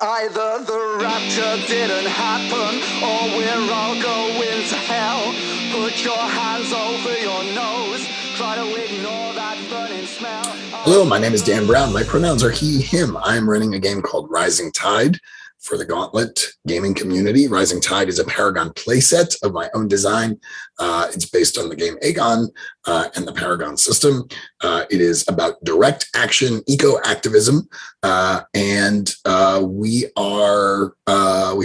Either the rapture didn't happen, or we're all going to hell. Put your hands over your nose, try to ignore that burning smell. Hello, my name is Dan Brown. My pronouns are he, him. I'm running a game called Rising Tide for the Gauntlet gaming community. Rising Tide is a Paragon playset of my own design. It's based on the game Aegon and the Paragon system. It is about direct action eco-activism, and we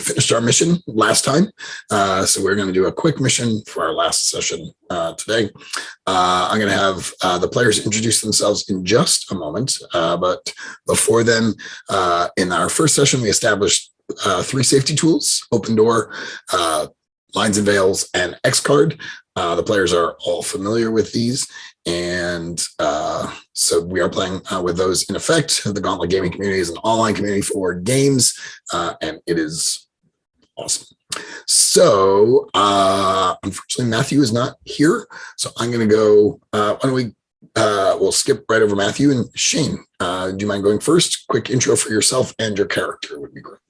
finished our mission last time, so we're going to do a quick mission for our last session today. I'm going to have the players introduce themselves in just a moment, but before then, in our first session, we established 3 safety tools: Open Door, Lines and Veils, and X Card. The players are all familiar with these, and so we are playing with those in effect. The Gauntlet gaming community is an online community for games, and it is awesome. So unfortunately, Matthew is not here, so I'm going to go. Why don't we? We'll skip right over Matthew. And Shane, do you mind going first? Quick intro for yourself and your character would be great.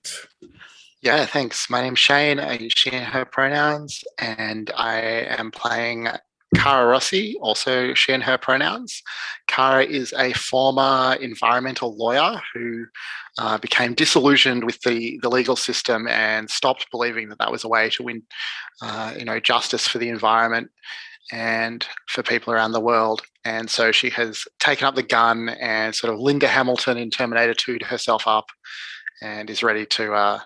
Yeah, thanks. My name's Shane. I use she and her pronouns, and I am playing Cara Rossi, also she and her pronouns. Cara is a former environmental lawyer who became disillusioned with the legal system and stopped believing that was a way to win, justice for the environment and for people around the world. And so she has taken up the gun and sort of Linda Hamilton in Terminator 2'd herself up and is ready to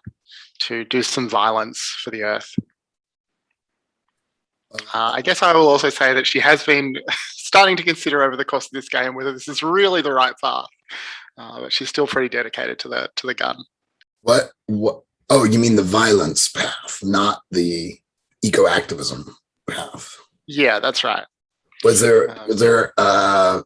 do some violence for the Earth. I guess I will also say that she has been starting to consider over the course of this game whether this is really the right path, but she's still pretty dedicated to the gun. What? Oh, you mean the violence path, not the eco-activism path? Yeah, that's right. Was there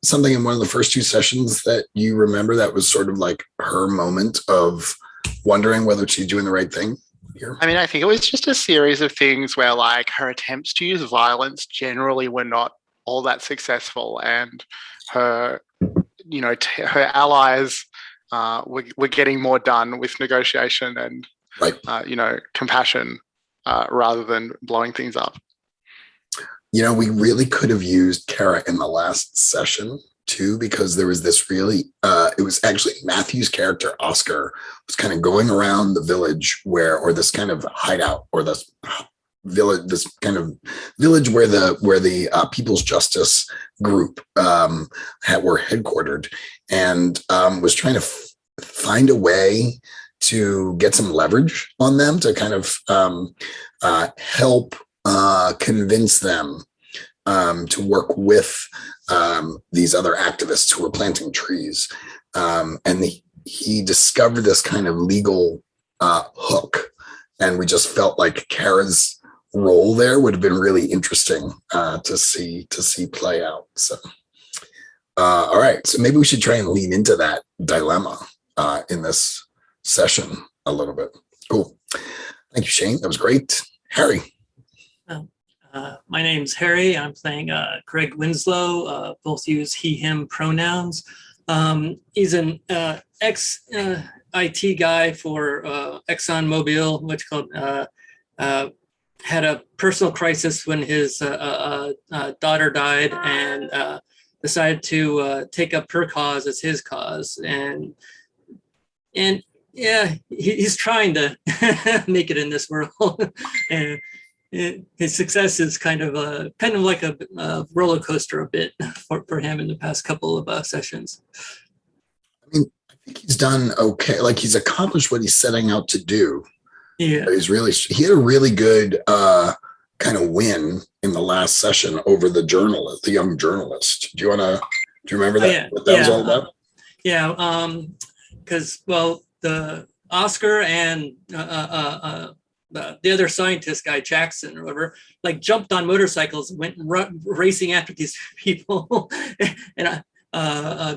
something in one of the first 2 sessions that you remember that was sort of like her moment of wondering whether she's doing the right thing here? I mean, I think it was just a series of things where, like, her attempts to use violence generally were not all that successful, and her, her allies were getting more done with negotiation and, right. Compassion rather than blowing things up. We really could have used Kara in the last session too, because there was this really, it was actually Matthew's character, Oscar, was kind of going around the village or this kind of hideout, or this kind of village where the People's Justice Group were headquartered, and was trying to find a way to get some leverage on them to kind of help convince them to work with these other activists who were planting trees. And he discovered this kind of legal hook, and we just felt like Kara's role there would have been really interesting to see play out. So, all right, so maybe we should try and lean into that dilemma in this session a little bit. Cool. Thank you, Shane. That was great. Harry. My name's Harry. I'm playing Greg Winslow. Both use he, him pronouns. He's an ex-IT guy for ExxonMobil, which had a personal crisis when his daughter died, and decided to take up her cause as his cause. And yeah, he's trying to make it in this world. And his success is kind of like a roller coaster a bit for him in the past couple of sessions. I mean, I think he's done okay. Like, he's accomplished what he's setting out to do. Yeah, but he had a really good kind of win in the last session over the young journalist. Do you remember that? Yeah, what that was all about? Because the Oscar and the other scientist guy, Jackson or whatever, like, jumped on motorcycles, went racing after these people, and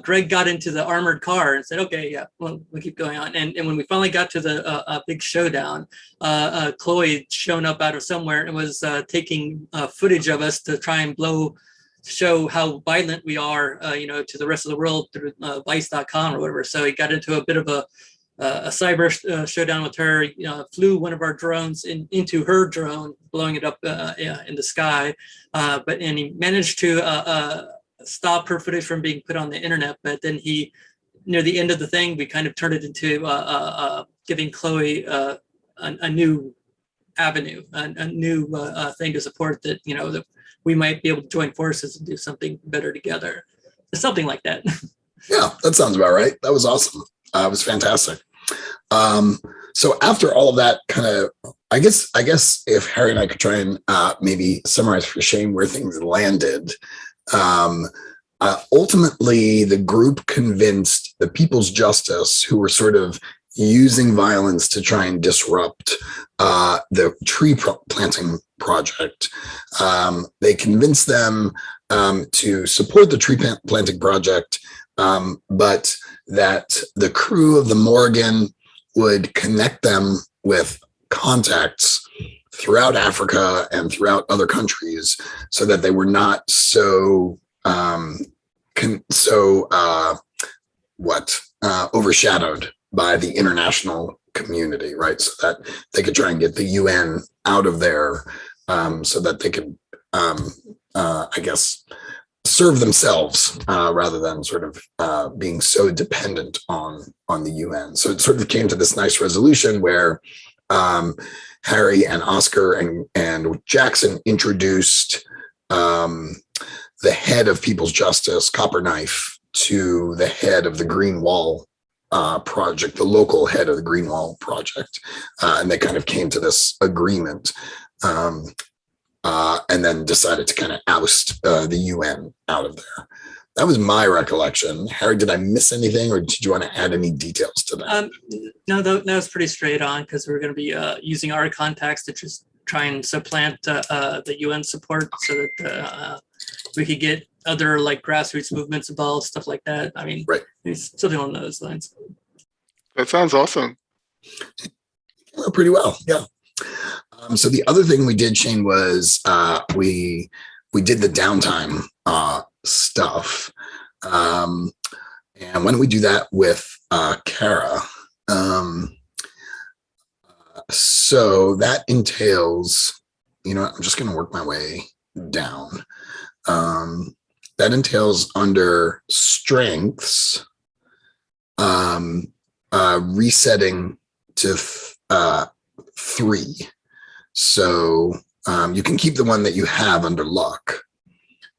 Greg got into the armored car and said, "Okay, yeah, well, we'll keep going on." And when we finally got to the big showdown, Chloe shown up out of somewhere and was taking footage of us to try and show how violent we are, to the rest of the world through Vice.com or whatever. So he got into a bit of a a cyber showdown with her. Flew one of our drones into her drone, blowing it up in the sky. And he managed to stop her footage from being put on the internet. But then near the end of the thing, we kind of turned it into giving Chloe a new avenue, a new thing to support that, that we might be able to join forces and do something better together. Something like that. Yeah, that sounds about right. That was awesome. It was fantastic. So after all of that kind of, I guess if Harry and I could try and maybe summarize for Shane where things landed, ultimately the group convinced the People's Justice, who were sort of using violence to try and disrupt the tree planting project. They convinced them to support the tree planting project, but that the crew of the Morgan would connect them with contacts throughout Africa and throughout other countries so that they were not overshadowed by the international community, right? So that they could try and get the UN out of there, so that they could, I guess, serve themselves rather than sort of being so dependent on the UN. So it sort of came to this nice resolution where Harry and Oscar and Jackson introduced the head of People's Justice, Copperknife, to the head of the Green Wall project, the local head of the Green Wall project. And they kind of came to this agreement and then decided to kind of oust the UN out of there. That was my recollection. Harry, did I miss anything, or did you want to add any details to that? No, that was pretty straight on, because we're going to be using our contacts to just try and supplant the UN support so that we could get other like grassroots movements involved, stuff like that. I mean, right. It's something along those lines. That sounds awesome. Pretty well, yeah. So the other thing we did, Shane, was we did the downtime stuff. And why don't we do that with Kara? So that entails, I'm just going to work my way down. That entails under strengths, resetting to 3. So you can keep the one that you have under luck,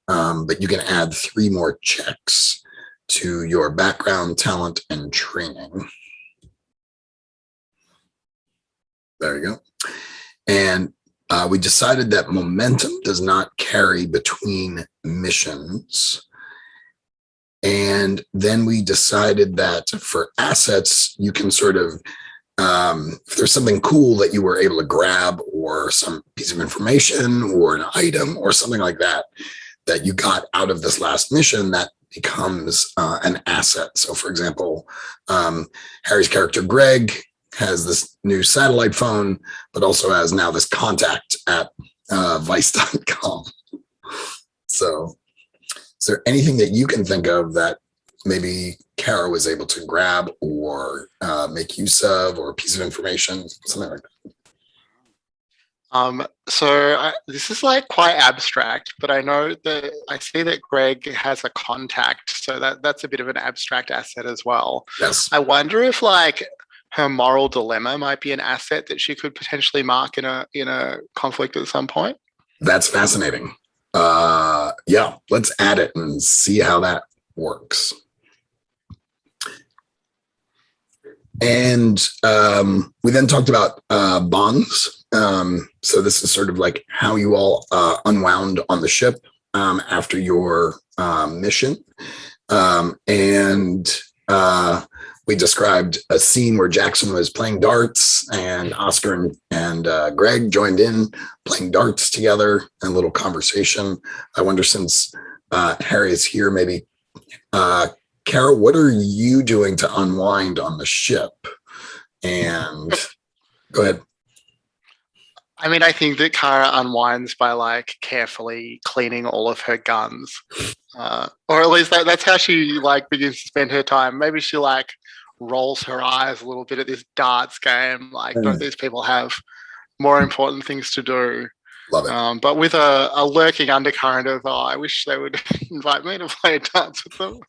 but you can add 3 more checks to your background, talent, and training. There you go. And we decided that momentum does not carry between missions. And then we decided that for assets, you can sort of, if there's something cool that you were able to grab, or some piece of information or an item or something like that, that you got out of this last mission, that becomes an asset. So for example, Harry's character, Greg, has this new satellite phone, but also has now this contact at vice.com. So is there anything that you can think of that maybe Kara was able to grab or make use of, or a piece of information, something like that? This is like quite abstract, but I know that I see that Greg has a contact, so that's a bit of an abstract asset as well. Yes. I wonder if like her moral dilemma might be an asset that she could potentially mark in a conflict at some point. That's fascinating. Yeah, let's add it and see how that works. And we then talked about bonds. So this is sort of like how you all unwound on the ship after your mission. We described a scene where Jackson was playing darts, and Oscar and Greg joined in playing darts together, and a little conversation. I wonder, since Harry is here, maybe Kara, what are you doing to unwind on the ship? And go ahead. I mean, I think that Kara unwinds by like carefully cleaning all of her guns, or at least that's how she like begins to spend her time. Maybe she like rolls her eyes a little bit at this darts game. Like, don't these people have more important things to do? Love it. But with a lurking undercurrent of, I wish they would invite me to play darts with them.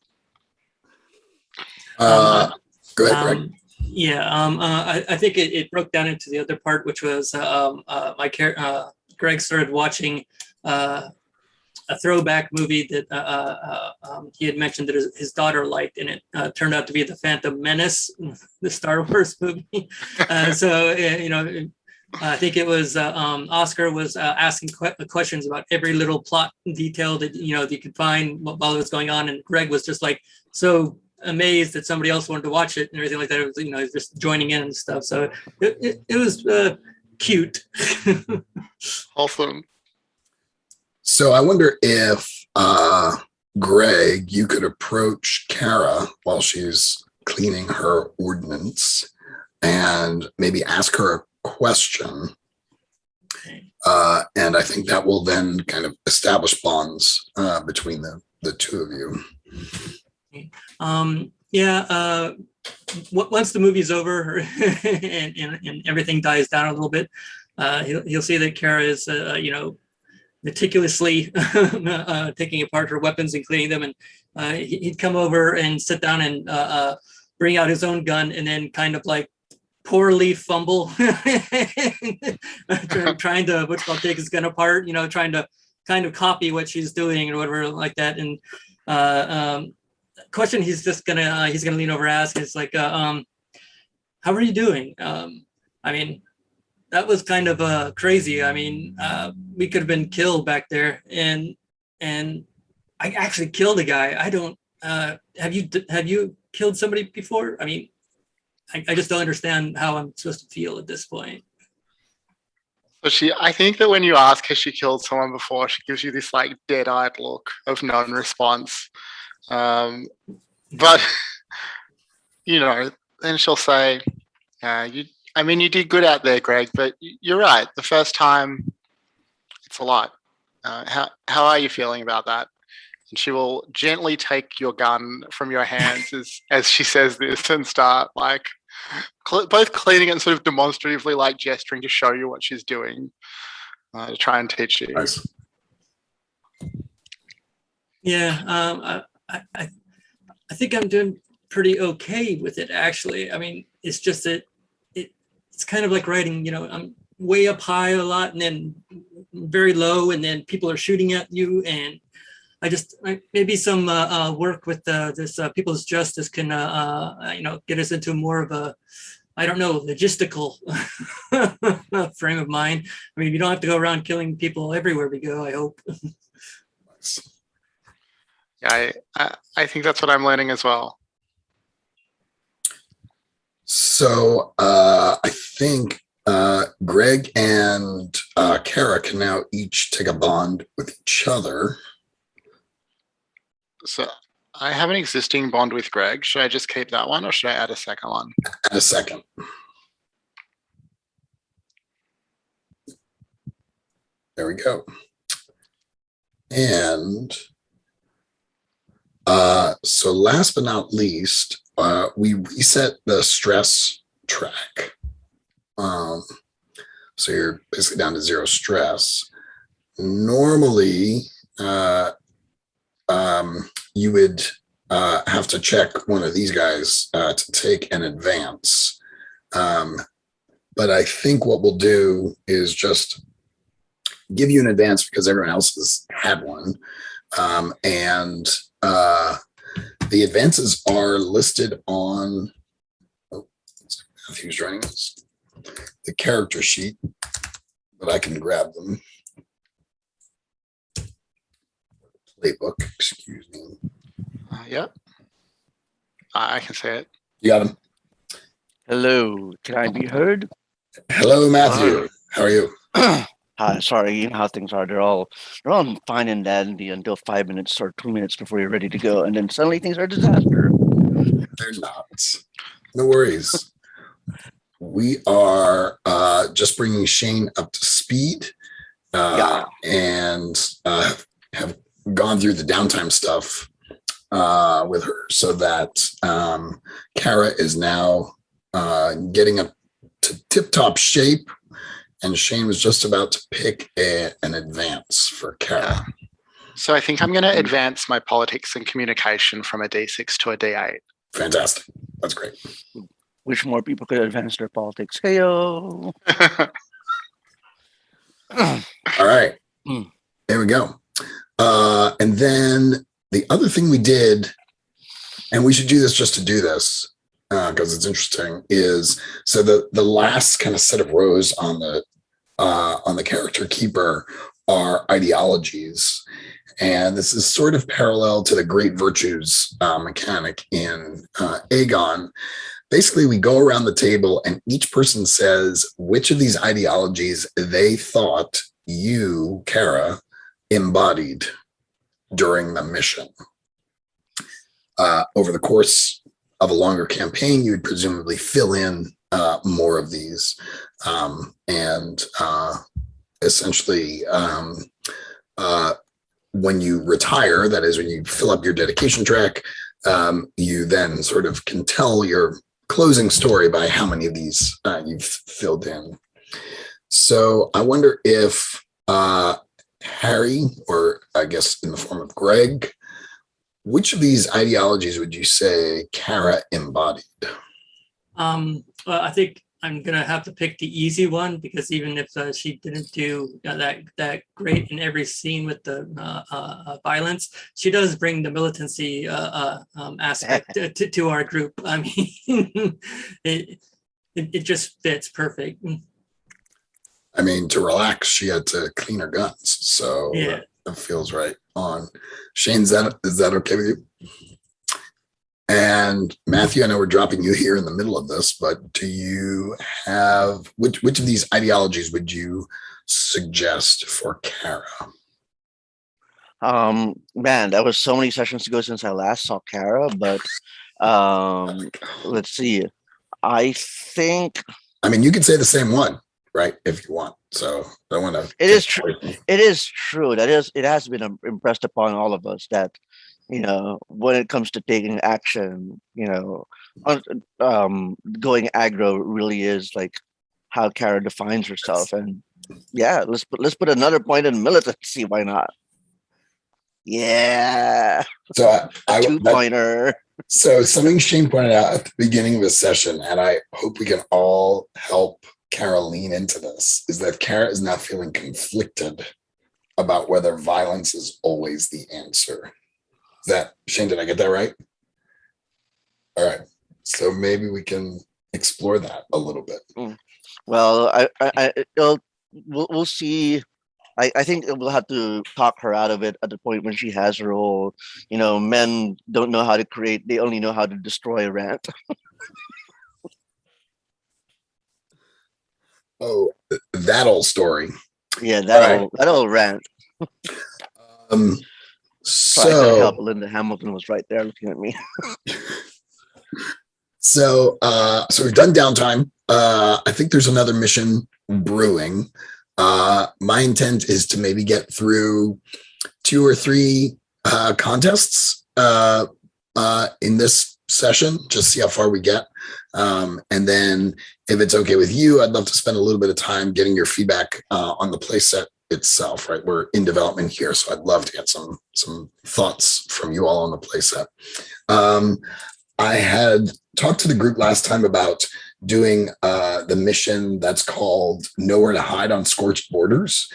Go ahead, Greg. I think it broke down into the other part, which was Greg started watching a throwback movie that he had mentioned that his daughter liked, and it turned out to be The Phantom Menace, the Star Wars movie. I think it was Oscar was asking questions about every little plot detail that you could find while it was going on, and Greg was just like so amazed that somebody else wanted to watch it and everything like that. It was just joining in and stuff. So it was cute. Awesome. So I wonder if Greg, you could approach Kara while she's cleaning her ordnance and maybe ask her a question. And I think that will then kind of establish bonds between the two of you. Once the movie's over and everything dies down a little bit, he'll see that Kara is, meticulously taking apart her weapons and cleaning them. And he'd come over and sit down and bring out his own gun and then kind of like poorly fumble, trying to take his gun apart, trying to kind of copy what she's doing or whatever like that. And question he's gonna lean over and ask is like, how are you doing? That was kind of crazy. We could have been killed back there, and I actually killed a guy. I don't have you killed somebody before? I just don't understand how I'm supposed to feel at this point. So I think that when you ask has she killed someone before, she gives you this like dead-eyed look of non-response. But then she'll say, you did good out there, Greg, but you're right. The first time, it's a lot. How are you feeling about that? And she will gently take your gun from your hands as she says this and start like both cleaning and sort of demonstratively like gesturing to show you what she's doing to try and teach you. Nice. Yeah, I think I'm doing pretty okay with it, actually. It's just that it's kind of like writing, I'm way up high a lot and then very low, and then people are shooting at you. And maybe some work with this People's Justice can, get us into more of a, logistical frame of mind. You don't have to go around killing people everywhere we go, I hope. Yeah, I think that's what I'm learning as well. So I think Greg and Kara can now each take a bond with each other. So I have an existing bond with Greg. Should I just keep that one or should I add a second one? Add a second. There we go. And so last but not least, we reset the stress track. So you're basically down to 0 stress. Normally, you would have to check one of these guys to take an advance. But I think what we'll do is just give you an advance because everyone else has had one. And the advances are listed on Matthew's running the character sheet, but I can grab them. Playbook, excuse me. Yep. I can say it. You got him. Hello, can I be heard? Hello, Matthew. How are you? Hi, sorry, you know how things are. They're all fine and dandy until 5 minutes or 2 minutes before you're ready to go, and then suddenly things are a disaster. They're not. No worries. We are just bringing Shane up to speed and have gone through the downtime stuff with her, so that Kara is now getting up to tip-top shape, and Shane was just about to pick an advance for Kara. Yeah. So I think I'm going to advance my politics and communication from a D6 to a D8. Fantastic. That's great. Wish more people could advance their politics. Heyo. All right. There we go. And then the other thing we did, and we should do this just to do this because it's interesting, is so the last kind of set of rows on the character keeper are ideologies. And this is sort of parallel to the great virtues mechanic in Aegon. Basically, we go around the table and each person says which of these ideologies they thought you, Kara, embodied during the mission. Over the course of a longer campaign, you would presumably fill in more of these. And essentially, when you retire, that is, when you fill up your dedication track, you then sort of can tell your closing story by how many of these you've filled in. So I wonder if Harry, or I guess in the form of Greg, which of these ideologies would you say Kara embodied? Well, I think I'm gonna have to pick the easy one, because even if she didn't do that great in every scene with the violence, she does bring the militancy aspect to our group. I mean, it just fits perfect. I mean, to relax, she had to clean her guns, so Yeah. that feels right on. Shane, is that okay with you? And Matthew, I know we're dropping you here in the middle of this, but do you have which of these ideologies would you suggest for Kara? Man, that was so many sessions ago since I last saw Kara, but let's see. I think I mean, you could say the same one, right, if you want. So I want to. it is true. It is true. It has been impressed upon all of us that, when it comes to taking action, going aggro really is like how Kara defines herself. And yeah, let's put another point in militancy. Why not? Yeah. So a 2-pointer. So something Shane pointed out at the beginning of the session, and I hope we can all help Kara lean into this, is that Kara is now feeling conflicted about whether violence is always the answer. Shane, did I get that right? All right. So maybe we can explore that a little bit. Well, we'll see. I think we'll have to talk her out of it at the point when she has her role. Men don't know how to create; they only know how to destroy a rant. Oh, that old story. Yeah, that old rant. So I couldn't help. Linda Hamilton was right there looking at me. So we've done downtime. I think there's another mission brewing. My intent is to maybe get through 2 or 3 contests in this session, just see how far we get. And then if it's okay with you, I'd love to spend a little bit of time getting your feedback on the playset itself, right? We're in development here, so I'd love to get some thoughts from you all on the playset. I had talked to the group last time about doing the mission that's called Nowhere to Hide on Scorched Borders,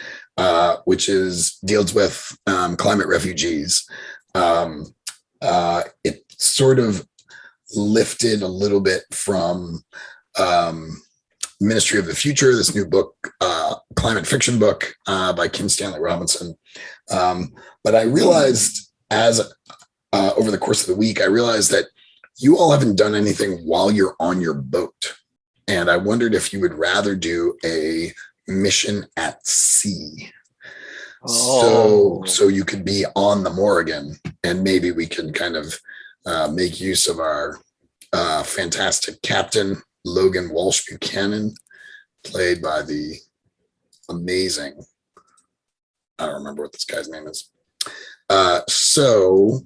which deals with climate refugees. It sort of lifted a little bit from Ministry of the Future, this new book, climate fiction book by Kim Stanley Robinson. But I realized over the course of the week, I realized that you all haven't done anything while you're on your boat. And I wondered if you would rather do a mission at sea. So you could be on the Morrigan, and maybe we can kind of make use of our fantastic captain, Logan Walsh Buchanan, played by the amazing, I don't remember what this guy's name is. So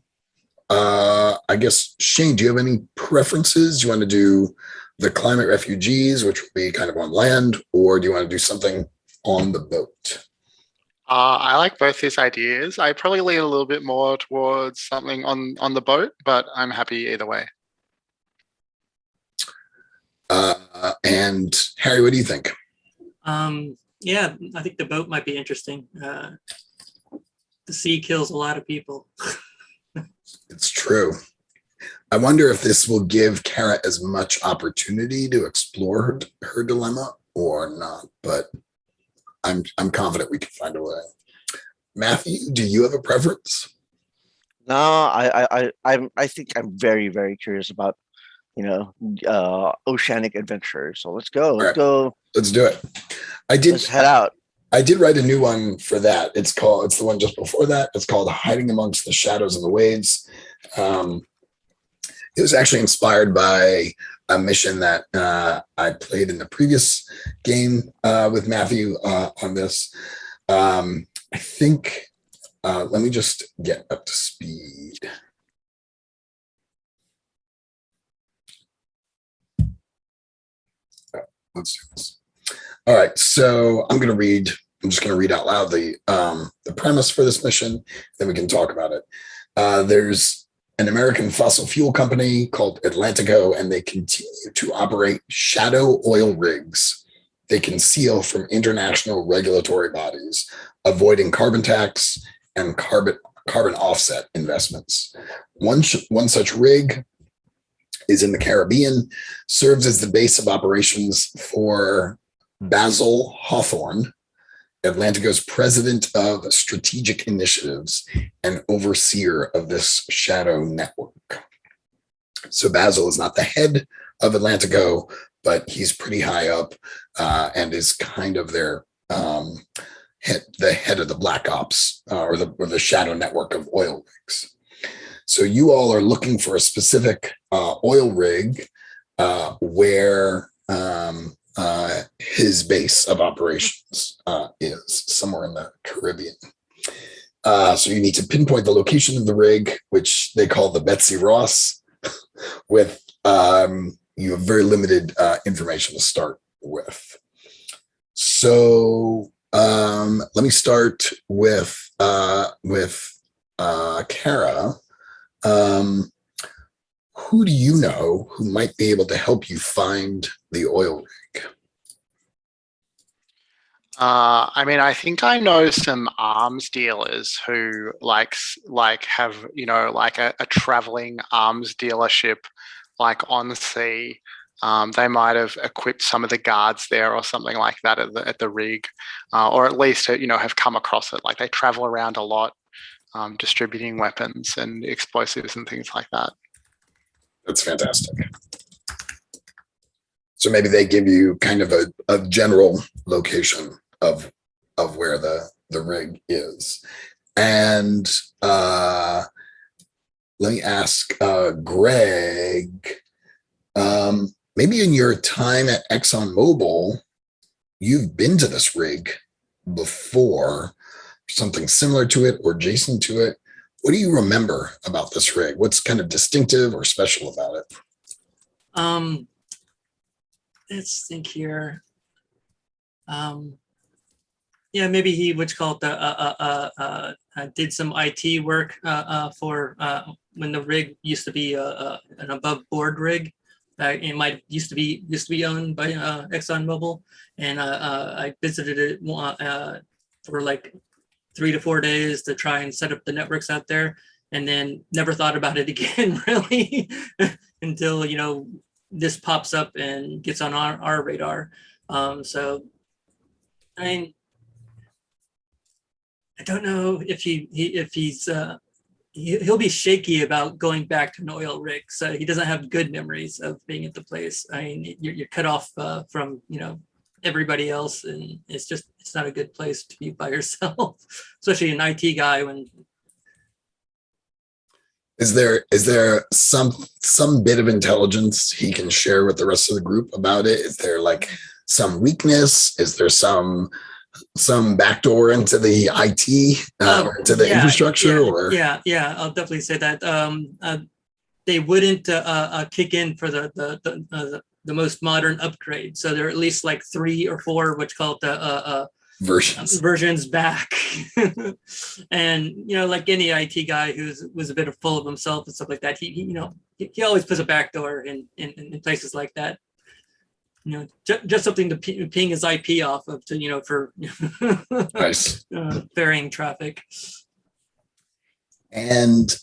I guess, Shane, do you have any preferences? You want to do the climate refugees, which would be kind of on land, or do you want to do something on the boat? I like both these ideas. I probably lean a little bit more towards something on the boat, but I'm happy either way. And Harry, what do you think? Yeah, I think the boat might be interesting. The sea kills a lot of people. It's true. I wonder if this will give Kara as much opportunity to explore her dilemma or not, but I'm confident we can find a way. Matthew, do you have a preference? No, I think I'm very, very curious about, oceanic adventure. So let's go. Let's go. Let's do it. Let's head out. I did write a new one for that. It's the one just before that. It's called Hiding Amongst the Shadows and the Waves. It was actually inspired by a mission that I played in the previous game with Matthew on this. I think, let me just get up to speed. Let's do this. All right, so I'm just going to read out loud the premise for this mission, then we can talk about it. There's an American fossil fuel company called Atlantico, and they continue to operate shadow oil rigs they conceal from international regulatory bodies, avoiding carbon tax and carbon offset investments. One such rig is in the Caribbean, serves as the base of operations for Basil Hawthorne, Atlantico's president of strategic initiatives and overseer of this shadow network. So Basil is not the head of Atlantico, but he's pretty high up and is kind of their the head of the Black Ops or the shadow network of oil rigs. So you all are looking for a specific oil rig where his base of operations is somewhere in the Caribbean. So you need to pinpoint the location of the rig, which they call the Betsy Ross, with you have very limited information to start with. So let me start with Kara. Who do you know who might be able to help you find the oil rig? I think I know some arms dealers who have a traveling arms dealership on the sea. They might have equipped some of the guards there or something like that at the rig, or at least have come across it. They travel around a lot, distributing weapons and explosives and things like that. That's fantastic. So maybe they give you kind of a general location of where the rig is. And let me ask Greg, maybe in your time at ExxonMobil, you've been to this rig before, something similar to it or adjacent to it. What do you remember about this rig? What's kind of distinctive or special about it? Let's think here. Yeah, maybe he did some IT work for when the rig used to be an above board rig. It used to be owned by ExxonMobil, and I visited it for 3 to 4 days to try and set up the networks out there, and then never thought about it again really until this pops up and gets on our radar. So I don't know if he'll be shaky about going back to an oil rig. So he doesn't have good memories of being at the place. You're cut off from everybody else, and it's not a good place to be by yourself, especially an IT guy. Is there some bit of intelligence he can share with the rest of the group about it? Is there some weakness? Is there some some backdoor into the IT or to the infrastructure? I'll definitely say that. They wouldn't kick in for the most modern upgrade. So there are at least like 3 or 4, what's called the versions back. And like any IT guy was a bit full of himself and stuff like that, he always puts a backdoor in places like that. Just something to ping his IP off of for nice. varying traffic. And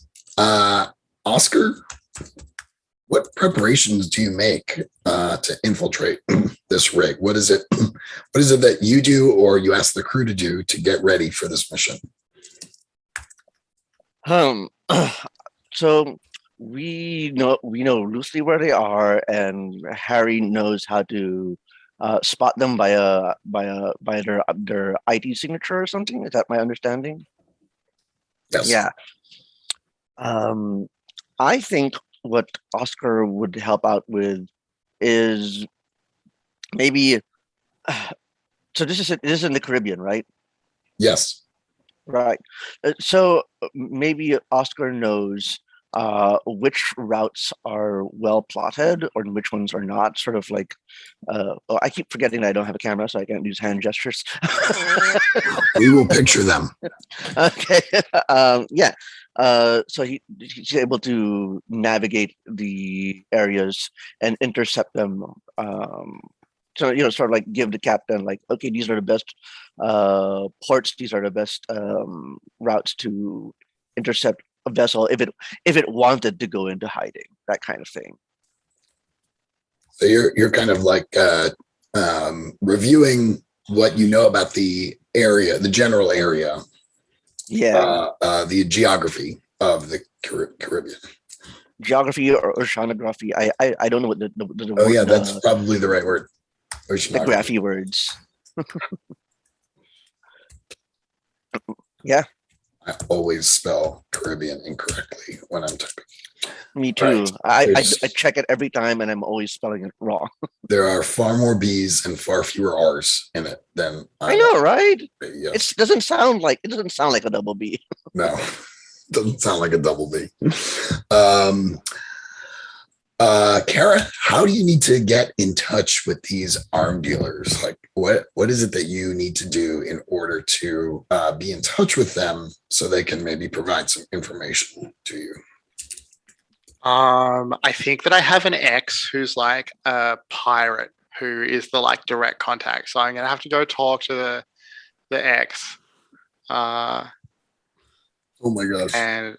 Oscar, what preparations do you make to infiltrate this rig? What is it that you do or you ask the crew to do to get ready for this mission? So we know loosely where they are, and Harry knows how to spot them by their ID signature or something. Is that my understanding? Yes. Yeah. I think what Oscar would help out with is maybe. So this is in the Caribbean, right? Yes. Right. So maybe Oscar knows which routes are well plotted or which ones are not. Sort of like, I keep forgetting that I don't have a camera, so I can't use hand gestures. We will picture them. Okay. Yeah. So he's able to navigate the areas and intercept them. So sort of like give the captain like, okay, these are the best ports. These are the best routes to intercept a vessel if it wanted to go into hiding, that kind of thing. So you're kind of like reviewing what you know about the area, the general area. Yeah. The geography of the Caribbean. Geography or oceanography. I don't know what the Oh word, yeah, that's probably the right word. The graphy words. Yeah. I always spell Caribbean incorrectly when I'm typing. Me too. Right. I check it every time, and I'm always spelling it wrong. There are far more B's and far fewer R's in it than I know, right? Yes. It doesn't sound like a double B. No, doesn't sound like a double B. Kara, how do you need to get in touch with these arm dealers? Like, what is it that you need to do in order to be in touch with them so they can maybe provide some information to you? I think that I have an ex who's like a pirate who is the like direct contact. So I'm gonna have to go talk to the ex. Oh my gosh. And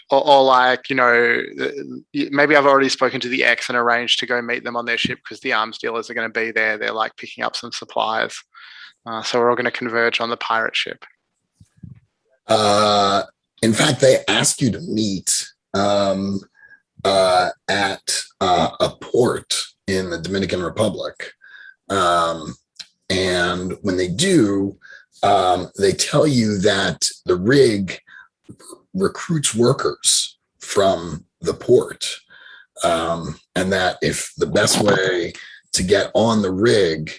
or like, maybe I've already spoken to the ex and arranged to go meet them on their ship because the arms dealers are going to be there. They're like picking up some supplies. So we're all going to converge on the pirate ship. In fact, they asked you to meet at a port in the Dominican Republic. And when they do, they tell you that the rig recruits workers from the port, and that if the best way to get on the rig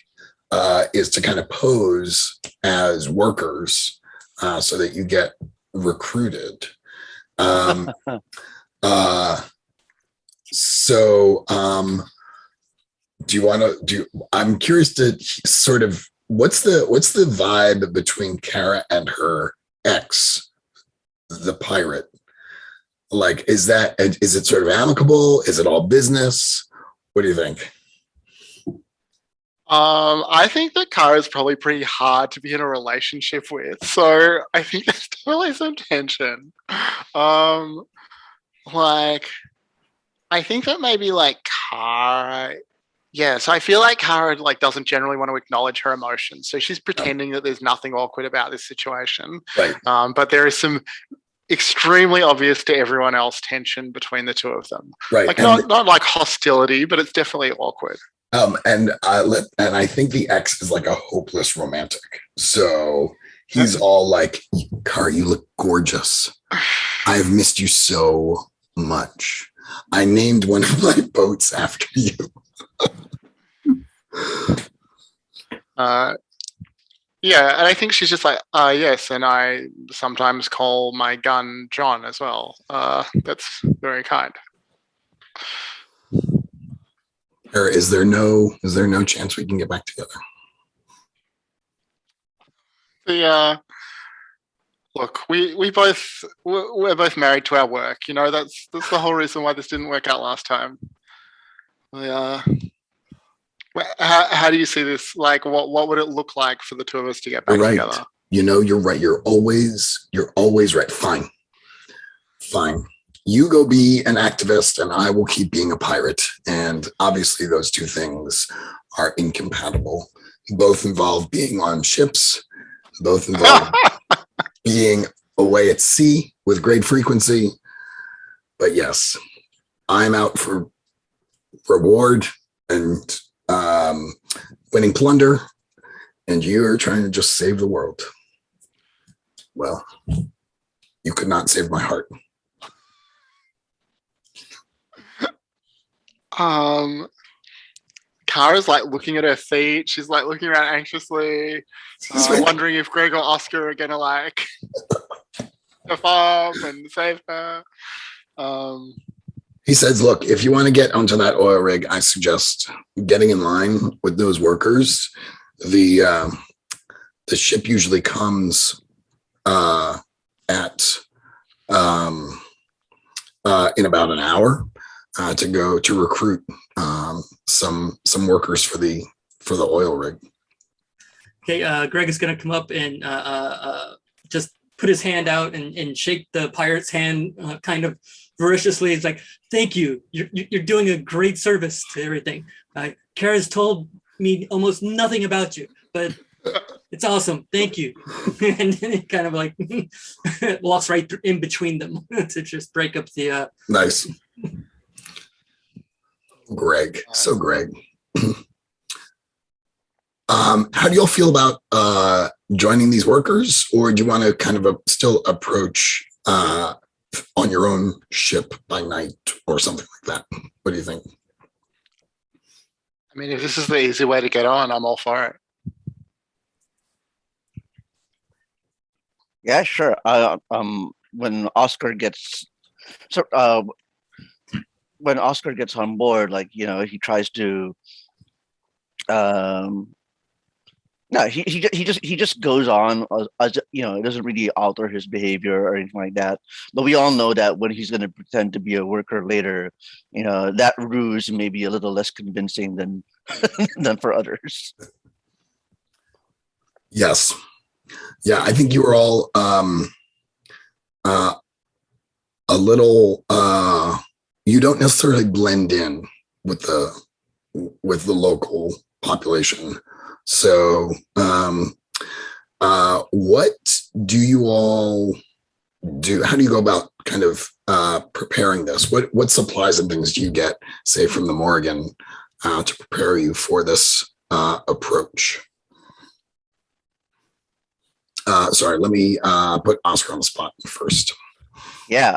is to kind of pose as workers so that you get recruited. I'm curious to sort of what's the vibe between Kara and her ex, the pirate? Like, is it sort of amicable? Is it all business? What do you think? I think that Kara is probably pretty hard to be in a relationship with, so I think there's definitely some tension. Like, I think that maybe like Kara, yeah. So I feel like Kara like doesn't generally want to acknowledge her emotions, so she's pretending that there's nothing awkward about this situation. Right. But there is some extremely obvious to everyone else tension between the two of them. Right. Like not like hostility, but it's definitely awkward. And I think the ex is like a hopeless romantic. So he's all like, Kara, you look gorgeous. I've missed you so much. I named one of my boats after you. Yeah, and I think she's just like, yes, and I sometimes call my gun John as well. That's very kind. Or is there no chance we can get back together? Look, we're both married to our work. You know, that's the whole reason why this didn't work out last time. How do you see this? Like, what would it look like for the two of us to get back together? You're right. You're always right. Fine. You go be an activist and I will keep being a pirate. And obviously those two things are incompatible. Both involve being on ships, both involve being away at sea with great frequency. But yes, I'm out for reward and winning plunder, and you're trying to just save the world. Well, you could not save my heart. Kara's like looking at her feet. She's like looking around anxiously, wondering if Greg or Oscar are gonna like step up and save her. He says, look, if you want to get onto that oil rig, I suggest getting in line with those workers. The ship usually comes in about an hour to go to recruit some workers for the oil rig. Okay, Greg is going to come up and just put his hand out and shake the pirate's hand kind of voraciously. It's like, thank you. You're doing a great service to everything. Kara's told me almost nothing about you, but it's awesome. Thank you. And then he kind of like walks right in between them to just break up the. Nice. Greg. So Greg. How do y'all feel about joining these workers, or do you want to kind of still approach on your own ship by night or something like that? What do you think? I mean, if this is the easy way to get on, I'm all for it. Yeah, sure. When Oscar gets on board, like, you know, he tries to no, he just goes on as you know, it doesn't really alter his behavior or anything like that. But we all know that when he's going to pretend to be a worker later, you know, that ruse may be a little less convincing than than for others. Yes. Yeah, I think you were all a little you don't necessarily blend in with the local population. So what do you all do? How do you go about kind of preparing this? What supplies and things do you get, say, from the Morgan to prepare you for this approach? Sorry, let me put Oscar on the spot first. Yeah.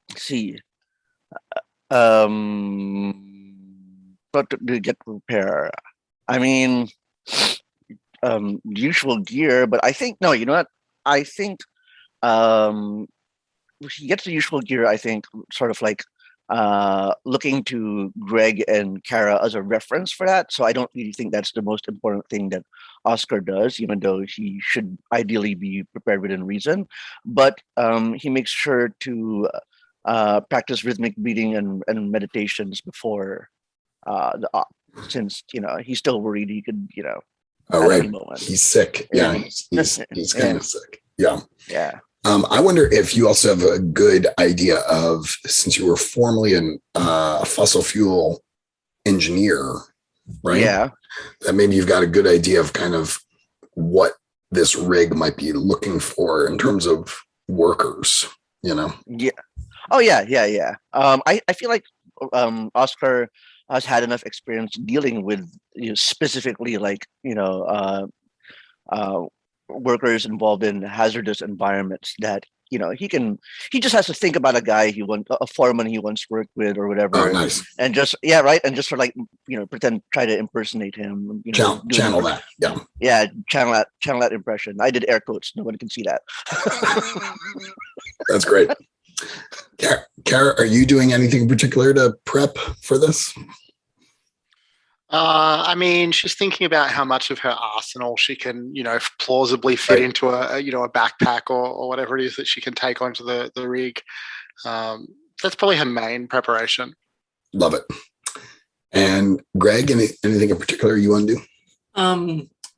Let's see. What to get prepared? I mean, usual gear, but I think, no, you know what? I think he gets the usual gear, I think, sort of like looking to Greg and Kara as a reference for that. So I don't really think that's the most important thing that Oscar does, even though he should ideally be prepared within reason. But he makes sure to practice rhythmic breathing and meditations before the op, since, you know, he's still worried he could, you know, at any moment. He's sick. Yeah, he's kind of sick. Yeah. Yeah. I wonder if you also have a good idea of, since you were formerly a fossil fuel engineer, right? Yeah. That maybe you've got a good idea of kind of what this rig might be looking for in terms of workers, you know? Yeah. Oh, yeah. I feel like Oscar has had enough experience dealing with, you know, specifically, like, you know, workers involved in hazardous environments, that he just has to think about a foreman he once worked with or whatever. Oh, nice. And just, yeah, right. And just for like, try to impersonate him. Channel that. Yeah. Yeah. Channel that impression. I did air quotes. No one can see that. That's great. Kara, are you doing anything in particular to prep for this? I mean, she's thinking about how much of her arsenal she can, plausibly fit into a backpack or whatever it is that she can take onto the rig. That's probably her main preparation. Love it. And Greg, anything in particular you want to do?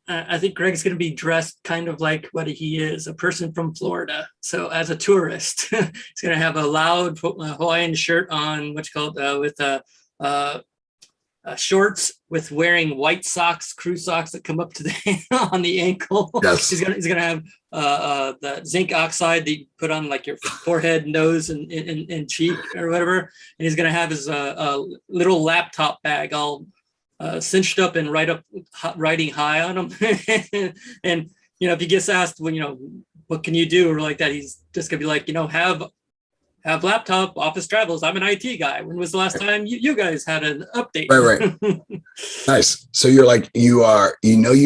I think Greg's going to be dressed kind of like what he is, a person from Florida. So as a tourist, he's going to have a loud Hawaiian shirt on, with shorts with wearing white socks, crew socks that come up to on the ankle. Yes. He's gonna have the zinc oxide that you put on like your forehead, nose, and cheek or whatever. And he's gonna have his little laptop bag all cinched up and writing high on him. And if he gets asked, what can you do or like that, he's just gonna be like, have laptop, office travels. I'm an IT guy. When was the last time you guys had an update? Right. Nice. So you're like, you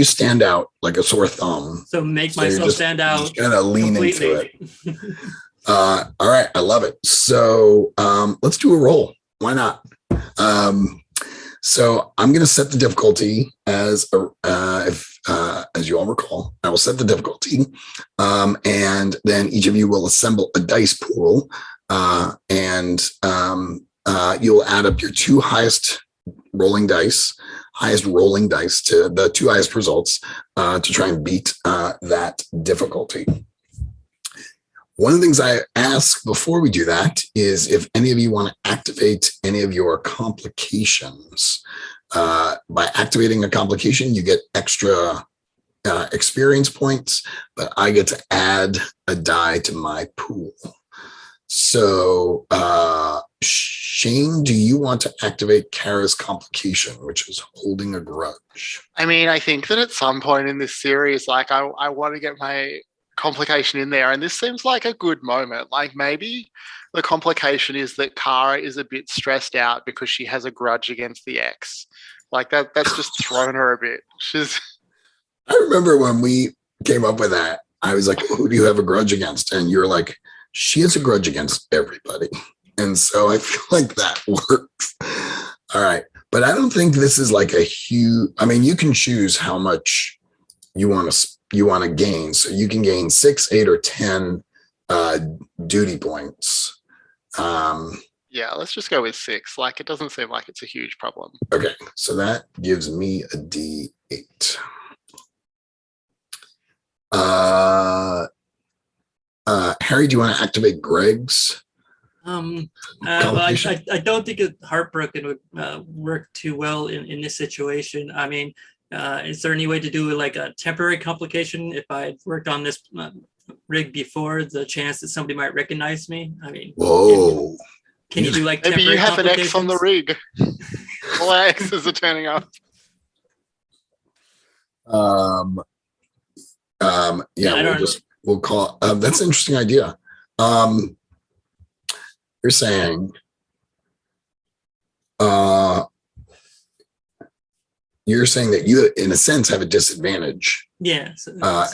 stand out like a sore thumb. So make myself stand out. Kind of lean completely into it. All right. I love it. So let's do a roll. Why not? So I'm going to set the difficulty as you all recall, I will set the difficulty, and then each of you will assemble a dice pool, and you'll add up your two highest rolling dice to the two highest results to try and beat that difficulty. One of the things I ask before we do that is if any of you want to activate any of your complications. By activating a complication, you get extra experience points, but I get to add a die to my pool. So, Shane, do you want to activate Kara's complication, which is holding a grudge? I mean, I think that at some point in this series, like I want to get my complication in there, and this seems like a good moment. Like maybe the complication is that Kara is a bit stressed out because she has a grudge against the ex. Like that's just thrown her a bit. I remember when we came up with that, I was like, who do you have a grudge against? And you were like, she has a grudge against everybody. And so I feel like that works. All right. But I don't think this is like a huge, I mean, you can choose how much you want to gain. So you can gain 6, 8, or 10 duty points. Yeah, let's just go with 6. Like, it doesn't seem like it's a huge problem. Okay, so that gives me a D8. Harry, do you want to activate Greg's? Well, I don't think Heartbroken would work too well in this situation. I mean, is there any way to do like a temporary complication if I worked on this rig before, the chance that somebody might recognize me? I mean, whoa. Can you do like maybe you have an X on the rig? All X's are turning up. We'll call that's an interesting idea. You're saying that you in a sense have a disadvantage. Yeah.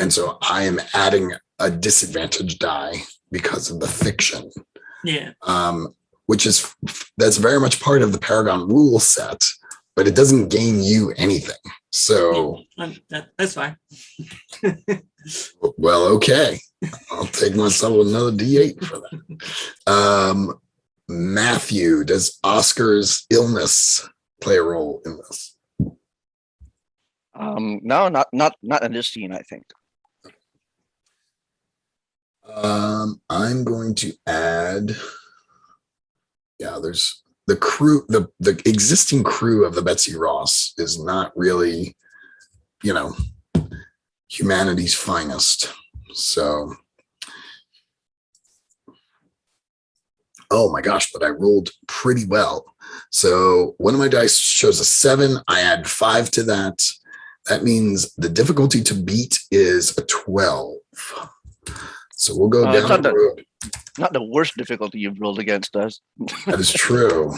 And so I am adding a disadvantage die because of the fiction. Yeah. That's very much part of the Paragon rule set, but it doesn't gain you anything. So that's fine. Well, okay. I'll take myself another D8 for that. Matthew, does Oscar's illness play a role in this? No, not in this scene, I think. I'm going to add. Yeah, there's the crew, the existing crew of the Betsy Ross is not really, humanity's finest. So, oh my gosh, but I rolled pretty well. So one of my dice shows a 7. I add 5 to that. That means the difficulty to beat is a 12. So we'll go It's down the road. not the worst difficulty you've rolled against us. That is true.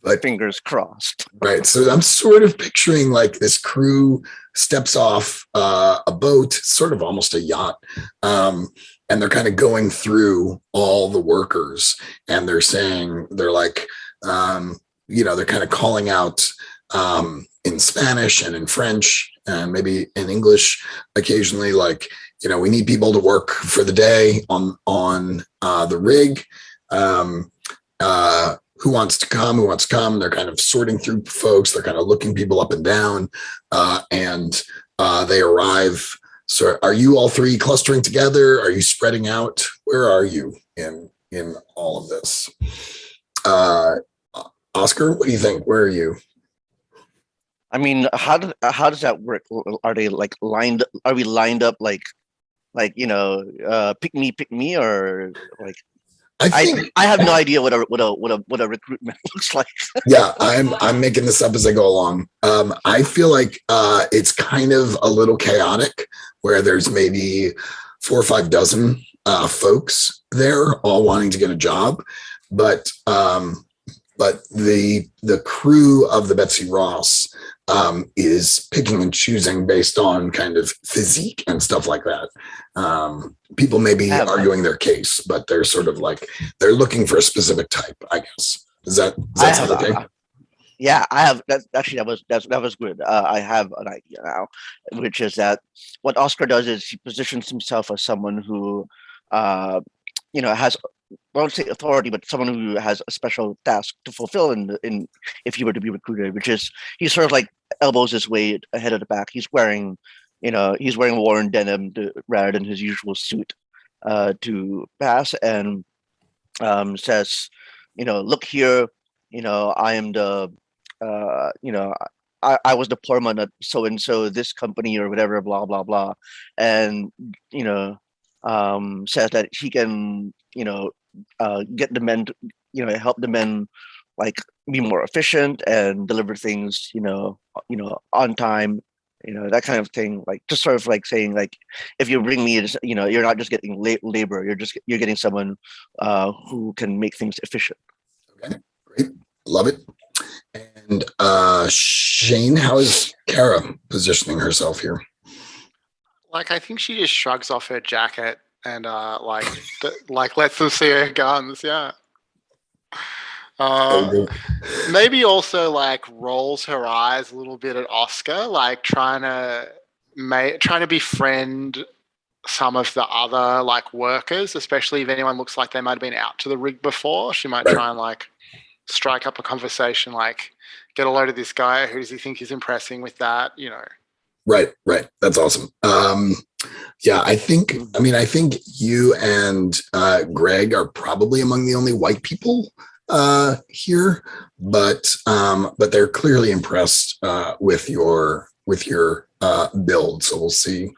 But Fingers crossed. right. So I'm sort of picturing like this crew steps off a boat, sort of almost a yacht. And they're kind of going through all the workers and they're saying, they're like, they're kind of calling out in Spanish and in French and maybe in English occasionally, like, we need people to work for the day on the rig. Who wants to come? Who wants to come? They're kind of sorting through folks. They're kind of looking people up and down, and they arrive. So, are you all three clustering together? Are you spreading out? Where are you in all of this? Oscar, what do you think? Where are you? I mean, how does that work? Are they like lined? Are we lined up like pick me, or like? I have no idea what a recruitment looks like. Yeah, I'm making this up as I go along. I feel like it's kind of a little chaotic, where there's maybe 4 or 5 dozen folks there, all wanting to get a job, but the crew of the Betsy Ross is picking and choosing based on kind of physique and stuff like that. People may be arguing their case, but they're sort of like, they're looking for a specific type, I guess. Does that sound okay? Yeah, I have. That was good. I have an idea now, which is that what Oscar does is he positions himself as someone who, has, I won't say authority, but someone who has a special task to fulfill in if he were to be recruited, which is he sort of like elbows his way ahead of the pack. He's wearing worn denim rather than his usual suit to pass, and says, look here, I am the, I was the poor man at so and so this company or whatever, blah blah blah, and says that he can get the men to, help the men like be more efficient and deliver things on time, that kind of thing, like just sort of like saying like, if you bring me, you're not just getting labor, you're getting someone who can make things efficient. Okay, great, love it. And Shane, how is Kara positioning herself here? Like, I think she just shrugs off her jacket and lets them see her guns. Yeah. Maybe also like rolls her eyes a little bit at Oscar, like trying to befriend some of the other like workers, especially if anyone looks like they might have been out to the rig before. She might try and like strike up a conversation, like get a load of this guy. Who does he think he's impressing with that? Right. That's awesome. Yeah, I think you and Greg are probably among the only white people here, but they're clearly impressed with your build. So we'll see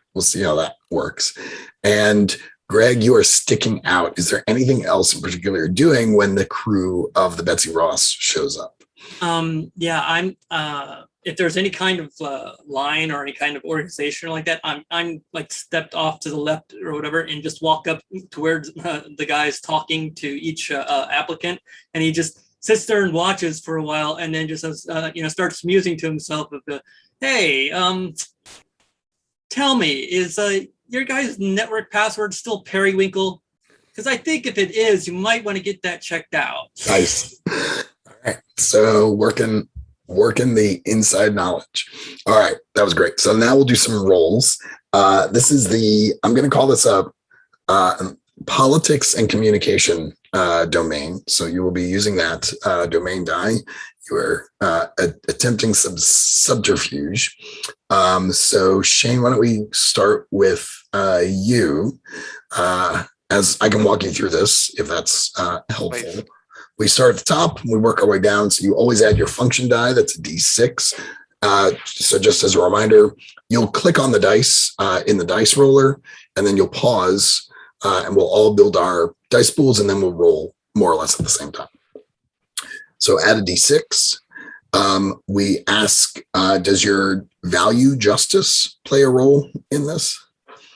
how that works. And Greg, you are sticking out. Is there anything else in particular you're doing when the crew of the Betsy Ross shows up? Yeah, I'm. If there's any kind of line or any kind of organization like that, I'm like stepped off to the left or whatever, and just walk up to where the guy's talking to each applicant, and he just sits there and watches for a while, and then just starts musing to himself of the, hey, tell me, is your guy's network password still Periwinkle? Because I think if it is, you might want to get that checked out. Nice. All right. So working the inside knowledge. All right. That was great. So now we'll do some rolls. This is I'm going to call this a politics and communication domain. So you will be using that domain die. You are attempting some subterfuge. So Shane, why don't we start with you? As I can walk you through this, if that's helpful. Please. We start at the top, we work our way down. So you always add your function die, that's a D6. So just as a reminder, you'll click on the dice in the dice roller, and then you'll pause, and we'll all build our dice pools, and then we'll roll more or less at the same time. So add a D6. We ask, does your value justice play a role in this?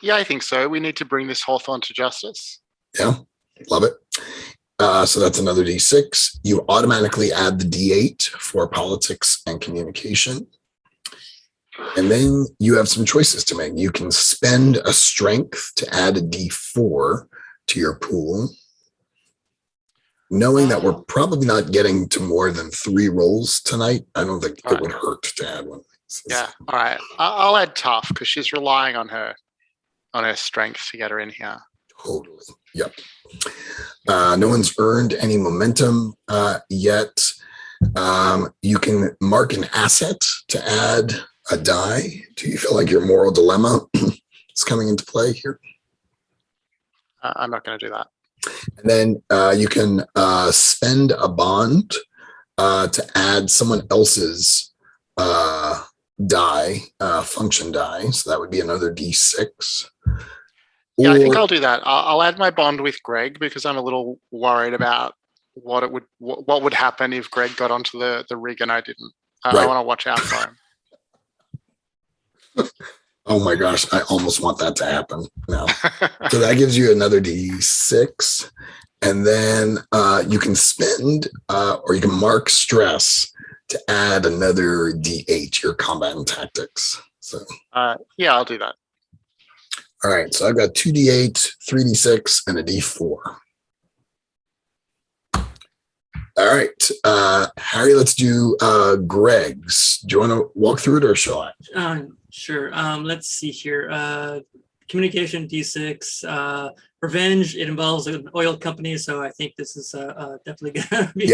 Yeah, I think so. We need to bring this Hawthorne to justice. Yeah, love it. So that's another D6. You automatically add the D8 for politics and communication. And then you have some choices to make. You can spend a strength to add a D4 to your pool, knowing that we're probably not getting to more than 3 rolls tonight. I don't think it would hurt to add one. Yeah. All right. I'll add tough because she's relying on her strength to get her in here. Totally. Yep. No one's earned any momentum yet. You can mark an asset to add a die. Do you feel like your moral dilemma is coming into play here? I'm not going to do that. And then you can spend a bond to add someone else's die, function die. So that would be another D6. Yeah, I think I'll do that. I'll add my bond with Greg because I'm a little worried about what would happen if Greg got onto the rig and I didn't. I want to watch out for him. Oh my gosh, I almost want that to happen now. So that gives you another D6. And then you can spend or you can mark stress to add another D8 to your combat and tactics. So yeah, I'll do that. All right, so I've got 2D8, 3D6, and a D4. All right, Harry, let's do Greg's. Do you want to walk through it or shall I? Sure. Let's see here. Communication D6. Revenge. It involves an oil company, so I think this is definitely gonna be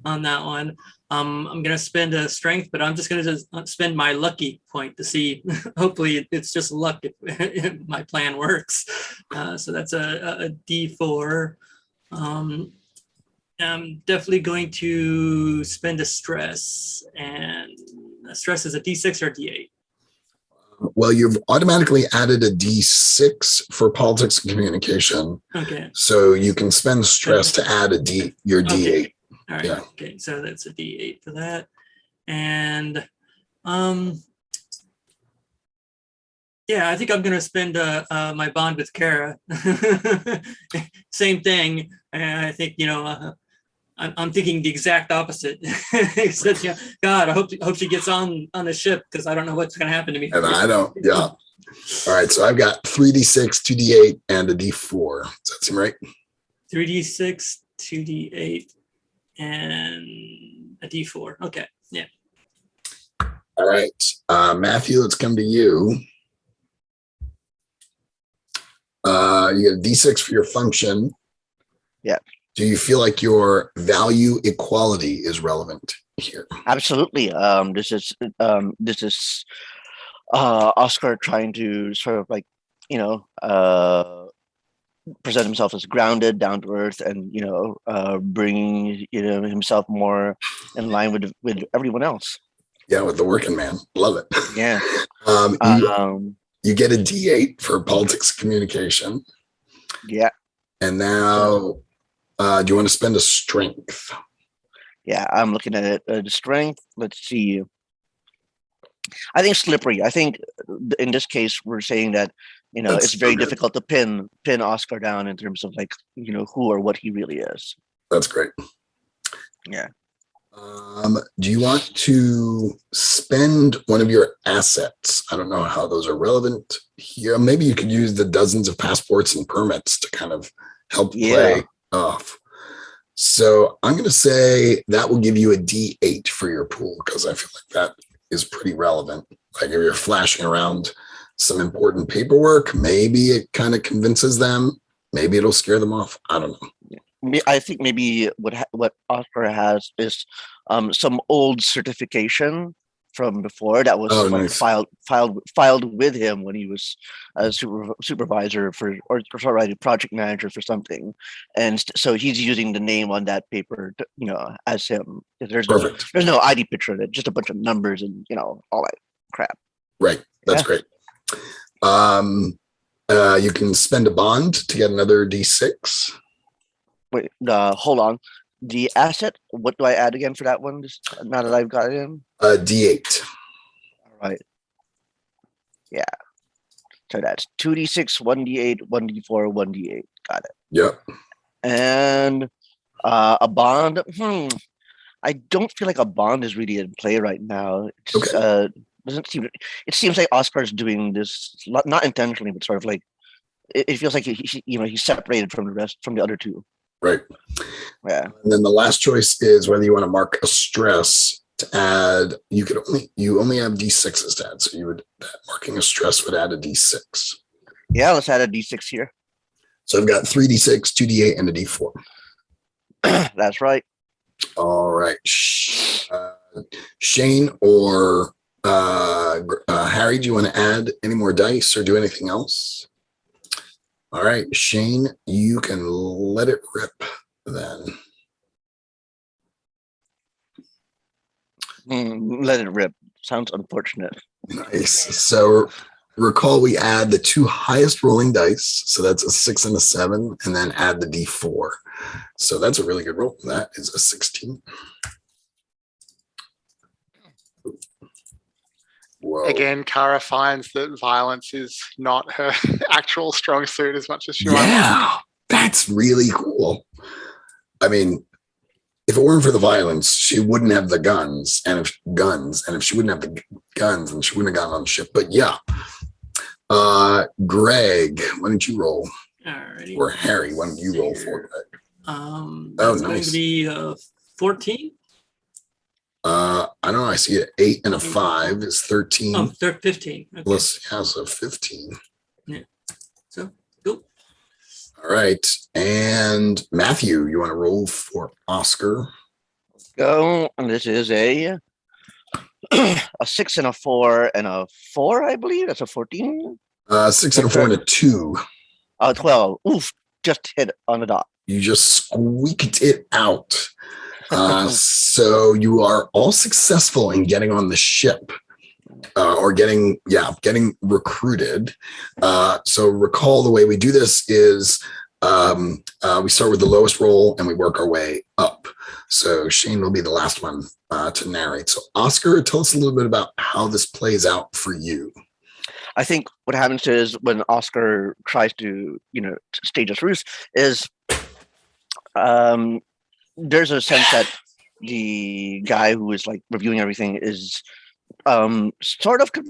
on that one. I'm gonna spend a strength, but I'm just gonna spend my lucky point to see. Hopefully, it's just luck if my plan works. So that's a D4. I'm definitely going to spend a stress, and stress is a D6 or D8. Well, you've automatically added a D6 for politics and communication. Okay. So you can spend stress to add your D8. All right. Yeah. Okay. So that's a D8 for that. And yeah, I think I'm going to spend my bond with Kara. Same thing. And I think, I'm thinking the exact opposite. Except, God, I hope she gets on the ship because I don't know what's going to happen to me. And I don't. Yeah. All right. So I've got 3D6, 2D8, and a D4. Does that seem right? 3D6, 2D8, and a D4. Okay. Yeah. All right. Matthew, let's come to you. You get a D6 for your function. Yeah. Do you feel like your value equality is relevant here? Absolutely. This is Oscar trying to sort of like, present himself as grounded, down to earth, and bring himself more in line with everyone else. Yeah, with the working man. Love it. Yeah. You get a D8 for politics communication. Yeah. And now, do you want to spend a strength? Yeah, I'm looking at it. The strength. Let's see. I think slippery. I think in this case, we're saying that it's very difficult to pin Oscar down in terms of like who or what he really is. That's great. Yeah. Do you want to spend one of your assets? I don't know how those are relevant here. Maybe you could use the dozens of passports and permits to kind of help play off. So I'm going to say that will give you a D8 for your pool because I feel like that is pretty relevant. Like if you're flashing around some important paperwork, maybe it kind of convinces them. Maybe it'll scare them off. I don't know. I think maybe what Oscar has is some old certification from before that was nice. filed with him when he was a supervisor or project manager for something, and so he's using the name on that paper as him. There's no ID picture of it, just a bunch of numbers and all that crap. Right, that's great. You can spend a bond to get another D6. Wait, hold on. The asset, what do I add again for that one? Just now that I've got it in? D8. All right. Yeah. So that's 2d6, 1d8, 1d4, 1d8. Got it. Yep. And a bond. I don't feel like a bond is really in play right now. It's, Okay. doesn't seem. It seems like Oscar's doing this not intentionally, but sort of like it feels like he's separated from the rest from the other two. Right. Yeah. And then the last choice is whether you want to mark a stress to add. You only have d6s to add, so you would marking a stress would add a d6. Yeah, let's add a d6 here. So I've got 3d6, 2d8, and a d4. That's right. All right. Shane or Harry, do you want to add any more dice or do anything else? All right, Shane, you can let it rip then. Let it rip. Sounds unfortunate. Nice. So recall we add the two highest rolling dice. So that's a 6 and a 7, and then add the d4. So that's a really good roll. That is a 16. Whoa. Again, Kara finds that violence is not her actual strong suit as much as she might want. Yeah, that's really cool. I mean, if it weren't for the violence, she wouldn't have the guns. And if she wouldn't have the guns, then she wouldn't have gotten on the ship. But yeah. Greg, why don't you roll? Alrighty. Or Harry, why don't you roll for Greg? That's going to be 14. I don't know. I see an 8 and a 5 is 13. Oh, 15. Okay. Plus, yeah, so 15. Yeah. So, go. All right. And Matthew, you want to roll for Oscar? Go. And this is a 6 and a 4 and a 4, I believe. That's a 14. 6 and a 4 and a 2. 12. Oof. Just hit on the dot. You just squeaked it out. So you are all successful in getting on the ship or getting recruited. So recall the way we do this is we start with the lowest roll and we work our way up. So Shane will be the last one to narrate. So Oscar, tell us a little bit about how this plays out for you. I think what happens is when Oscar tries to, stage his ruse is there's a sense that the guy who is like reviewing everything is sort of. Did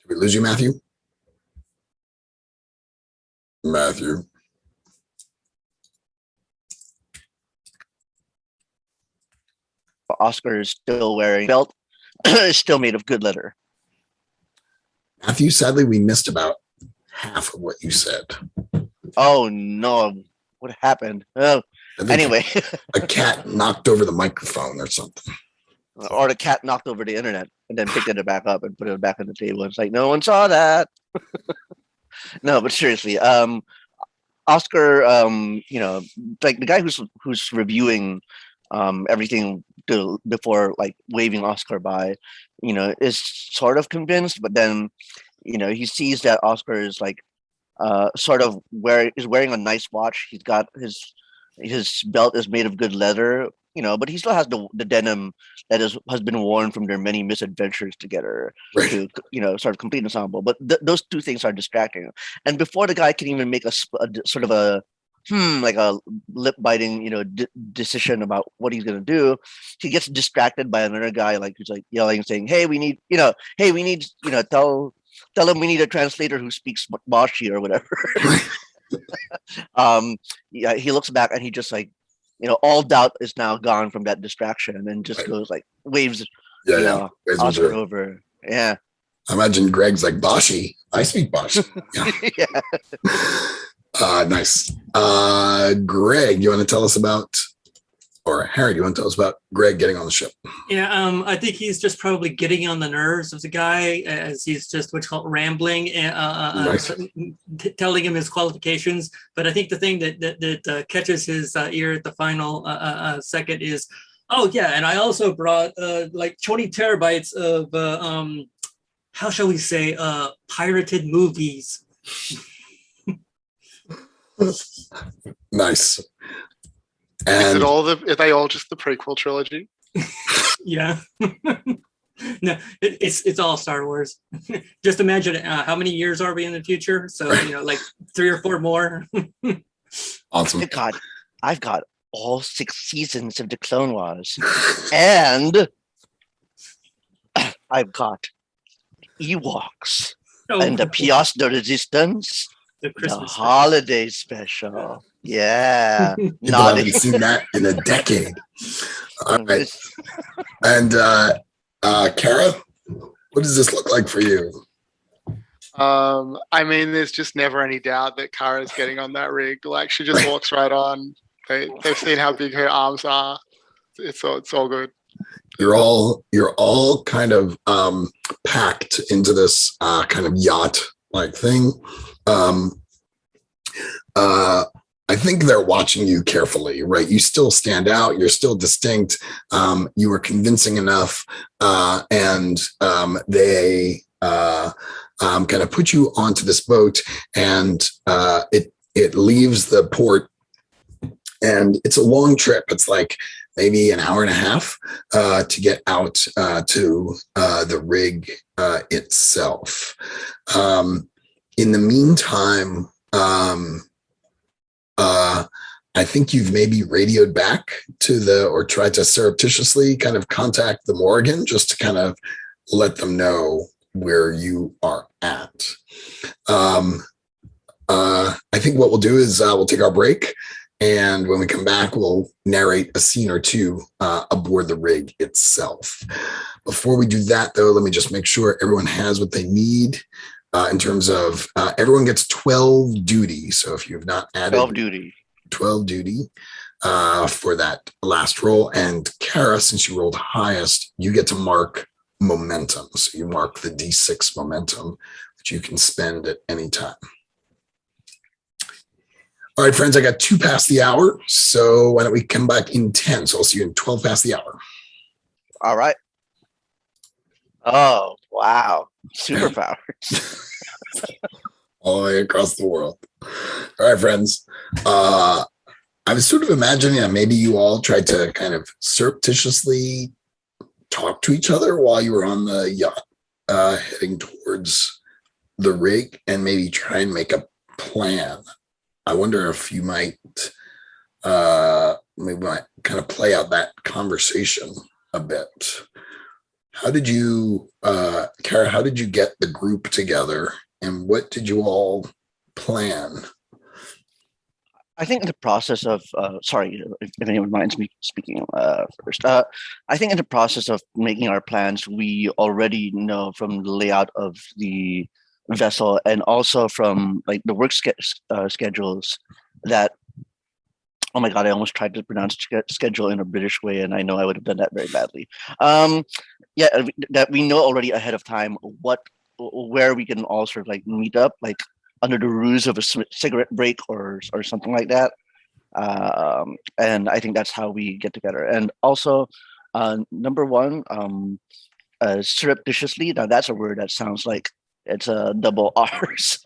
we lose you, Matthew? Matthew. Oscar is still wearing belt, is still made of good leather. Matthew, sadly, we missed about half of what you said. Oh no! What happened? Oh, anyway, a cat knocked over the microphone or something, or the cat knocked over the internet and then picked it back up and put it back on the table. It's like no one saw that. No, but seriously, Oscar, like the guy who's reviewing everything before like waving Oscar by, is sort of convinced, but then he sees that Oscar is like sort of wearing a nice watch. He's got his belt is made of good leather, but he still has the denim that has been worn from their many misadventures together, right, to sort of complete ensemble. But those two things are distracting. And before the guy can even make a sort of a like a lip biting decision about what he's gonna do, he gets distracted by another guy like who's like yelling, saying, "Hey, we need tell him we need a translator who speaks Bashi or whatever." Yeah, he looks back and he just like, all doubt is now gone from that distraction, and just goes like waves, Oscar over. Yeah. I imagine Greg's like, "Bashi, I speak Bashi." Yeah. Yeah. Nice. Greg, you want to tell us about, or Harry, do you want to tell us about Greg getting on the ship? Yeah, I think he's just probably getting on the nerves of the guy as he's just what's called rambling, nice, telling him his qualifications. But I think the thing that catches his ear at the final second is, oh yeah, and I also brought like 20 terabytes of how shall we say pirated movies. Nice. And are they all just the prequel trilogy? Yeah. No, it's all Star Wars. Just imagine how many years are we in the future? So like 3 or 4 more. Awesome. I've got all 6 seasons of the Clone Wars, and I've got Ewoks and the Pièce de Resistance, the the Christmas holiday special. Yeah, People not haven't seen that in a decade. All right. And Kara, what does this look like for you? I mean, there's just never any doubt that Kara's getting on that rig. Like, she just walks right on. They've seen how big her arms are. It's all good. You're all kind of packed into this kind of yacht like thing. I think they're watching you carefully, right? You still stand out. You're still distinct. You were convincing enough, and they kind of put you onto this boat, and it leaves the port, and it's a long trip. It's like maybe an hour and a half to get out to the rig itself. In the meantime, I think you've maybe radioed back to or tried to surreptitiously kind of contact the Morrigan just to kind of let them know where you are at. I think what we'll do is we'll take our break, and when we come back, we'll narrate a scene or two aboard the rig itself. Before we do that, though, let me just make sure everyone has what they need. In terms of everyone gets 12 duty. So if you've not added 12 duty for that last roll. And Kara, since you rolled highest, you get to mark momentum. So you mark the D6 momentum that you can spend at any time. All right, friends, I got 2 past the hour. So why don't we come back in 10? So I'll see you in 12 past the hour. All right. Oh, wow. Superpowers. All the way across the world. All right, friends. I was sort of imagining that maybe you all tried to kind of surreptitiously talk to each other while you were on the yacht heading towards the rig, and maybe try and make a plan. I wonder if you might kind of play out that conversation a bit. How did you, Kara, how did you get the group together, and what did you all plan? I think in the process of, sorry, if anyone minds me speaking first. I think in the process of making our plans, we already know from the layout of the vessel and also from like the work schedules that, oh my God, I almost tried to pronounce schedule in a British way, and I know I would have done that very badly. That we know already ahead of time where we can all sort of like meet up, like under the ruse of a cigarette break or something like that. And I think that's how we get together. And also, number one, surreptitiously. Now that's a word that sounds like it's a double R's.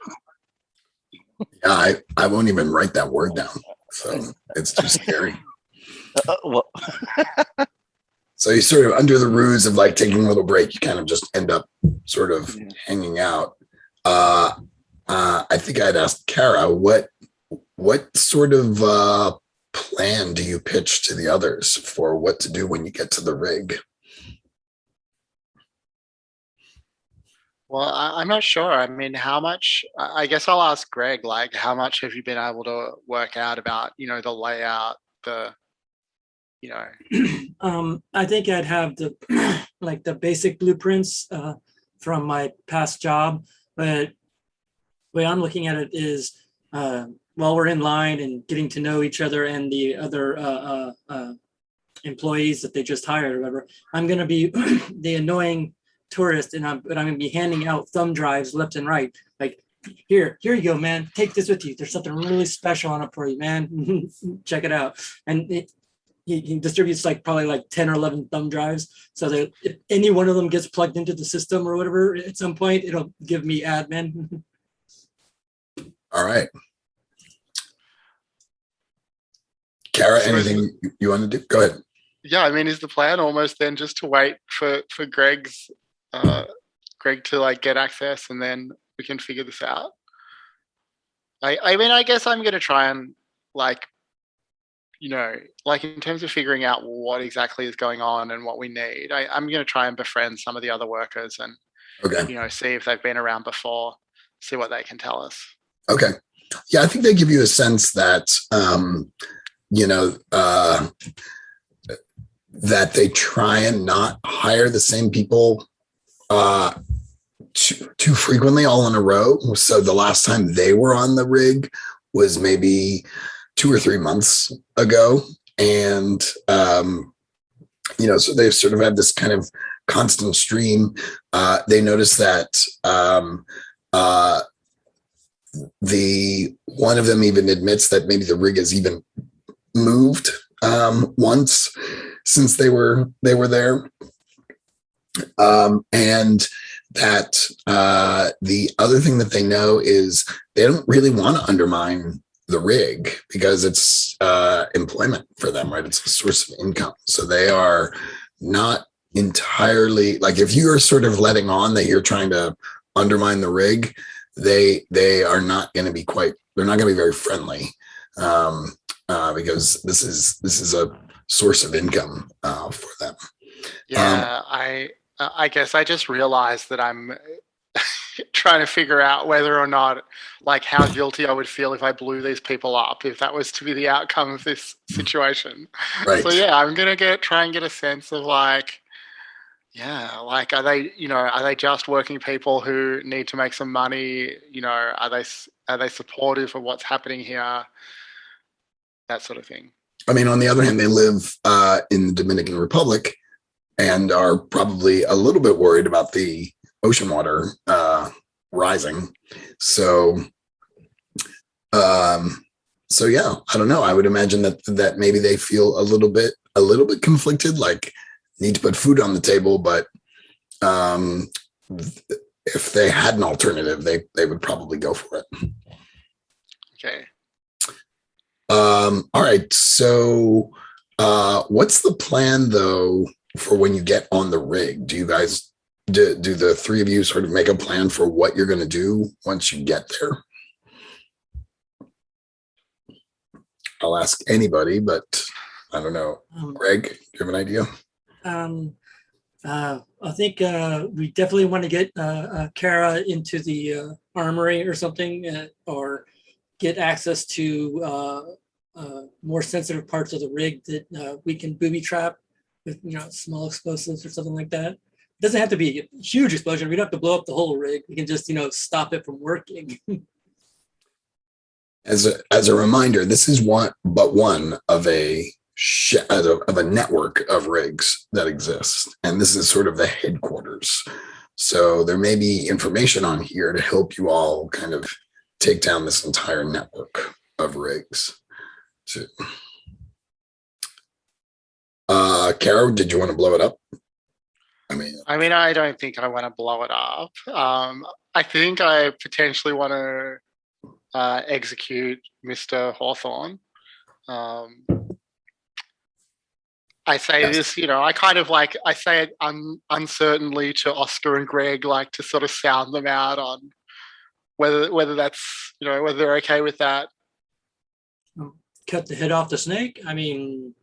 Yeah, I won't even write that word down. So it's too scary. Well, so you sort of under the ruse of like taking a little break, you kind of just end up sort of hanging out. I think I'd asked Kara, what sort of plan do you pitch to the others for what to do when you get to the rig? Well, I'm not sure. I mean, how much? I guess I'll ask Greg. Like, how much have you been able to work out about, the layout, I think I'd have the the basic blueprints from my past job, but the way I'm looking at it is while we're in line and getting to know each other and the other employees that they just hired or whatever, I'm going to be the annoying tourist, and I'm going to be handing out thumb drives left and right. Like, here you go, man. Take this with you. There's something really special on it for you, man. Check it out. And he distributes probably 10 or 11 thumb drives, so that if any one of them gets plugged into the system or whatever at some point, it'll give me admin. All right. Kara, anything you want to do? Go ahead. yeah, I mean, is the plan almost then just to wait for Greg to like get access, and then we can figure this out? I mean, I guess I'm gonna try and like, like in terms of figuring out what exactly is going on and what we need. I'm gonna try and befriend some of the other workers and Okay. see if they've been around before, see what they can tell us. Okay. Yeah, I think they give you a sense that you know, that they try and not hire the same people too frequently all in a row. So the last time they were on the rig was maybe 2 or 3 months ago. And, so they've sort of had this kind of constant stream. They noticed that the one of them even admits that maybe the rig has even moved once since they were there. And that the other thing that they know is they don't really want to undermine the rig because it's employment for them, right? It's a source of income. So they are not entirely like, if you are sort of letting on that you're trying to undermine the rig, they are not going to be they're not going to be very friendly, because this is a source of income for them. Yeah, I guess I just realized that I'm trying to figure out whether or not, like, how guilty I would feel if I blew these people up, if that was to be the outcome of this situation. Right. So yeah, I'm gonna try and get a sense of like, yeah, like, are they just working people who need to make some money? Are they supportive of what's happening here? That sort of thing. I mean, on the other hand, they live in the Dominican Republic and are probably a little bit worried about the ocean water rising. So yeah, I don't know. I would imagine that maybe they feel a little bit conflicted, like need to put food on the table, but if they had an alternative, they would probably go for it. Okay. All right. So what's the plan though for when you get on the rig? Do you guys do the three of you sort of make a plan for what you're going to do once you get there? I'll ask anybody, but I don't know. Greg, do you have an idea? I think we definitely want to get Kara into the armory or something, or get access to more sensitive parts of the rig that we can booby trap with small explosives or something like that. It doesn't have to be a huge explosion. We don't have to blow up the whole rig. We can just stop it from working. As a reminder, this is one of a network of rigs that exists, and this is sort of the headquarters. So there may be information on here to help you all kind of take down this entire network of rigs. Too. Caro, did you want to blow it up? I mean, I don't think I want to blow it up. I think I potentially want to execute Mr. Hawthorne. I say Yes. this, I kind of I say it uncertainly to Oscar and Greg, like to sort of sound them out on whether that's, whether they're okay with that. Cut the head off the snake. I mean,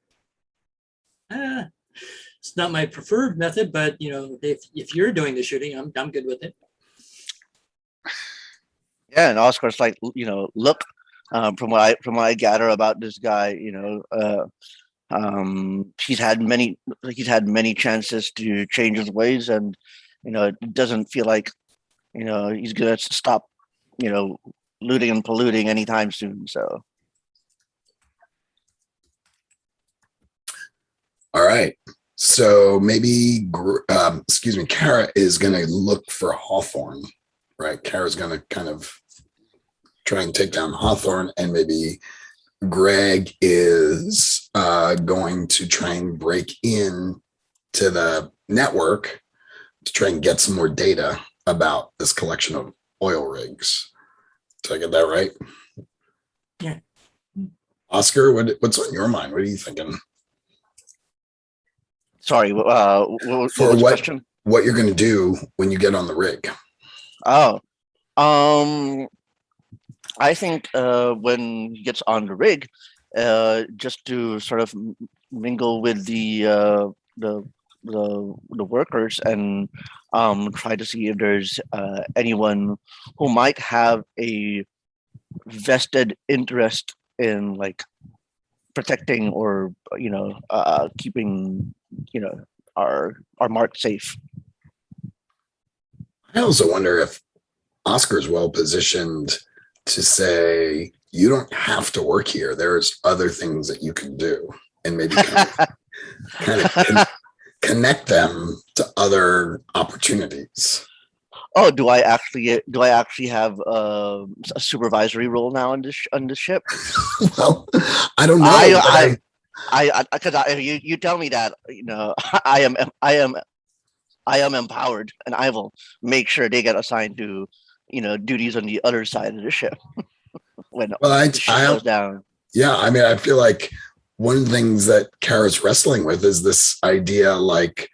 it's not my preferred method, but if you're doing the shooting, I'm good with it. Yeah, and Oscar's like, look, from what I gather about this guy, he's had many chances to change his ways, and it doesn't feel like he's gonna stop looting and polluting anytime soon. So All right. So maybe, Kara is going to look for Hawthorne, right? Kara's going to kind of try and take down Hawthorne, and maybe Greg is going to try and break in to the network to try and get some more data about this collection of oil rigs. Did I get that right? Yeah. Oscar, what's on your mind? What are you thinking? Sorry, what For was the question? what you're going to do when you get on the rig. Oh, I think when he gets on the rig, just to sort of mingle with the workers and try to see if there's anyone who might have a vested interest in like protecting or keeping our mark safe. I also wonder if Oscar's well positioned to say, you don't have to work here. There's other things that you can do, and maybe connect them to other opportunities. Oh, do I actually have a supervisory role now on this ship? Well, I don't know. Because you tell me that I am empowered, and I will make sure they get assigned to duties on the other side of the ship when the ship goes down. Yeah, I mean, I feel like one of the things that Kara's wrestling with is this idea, like,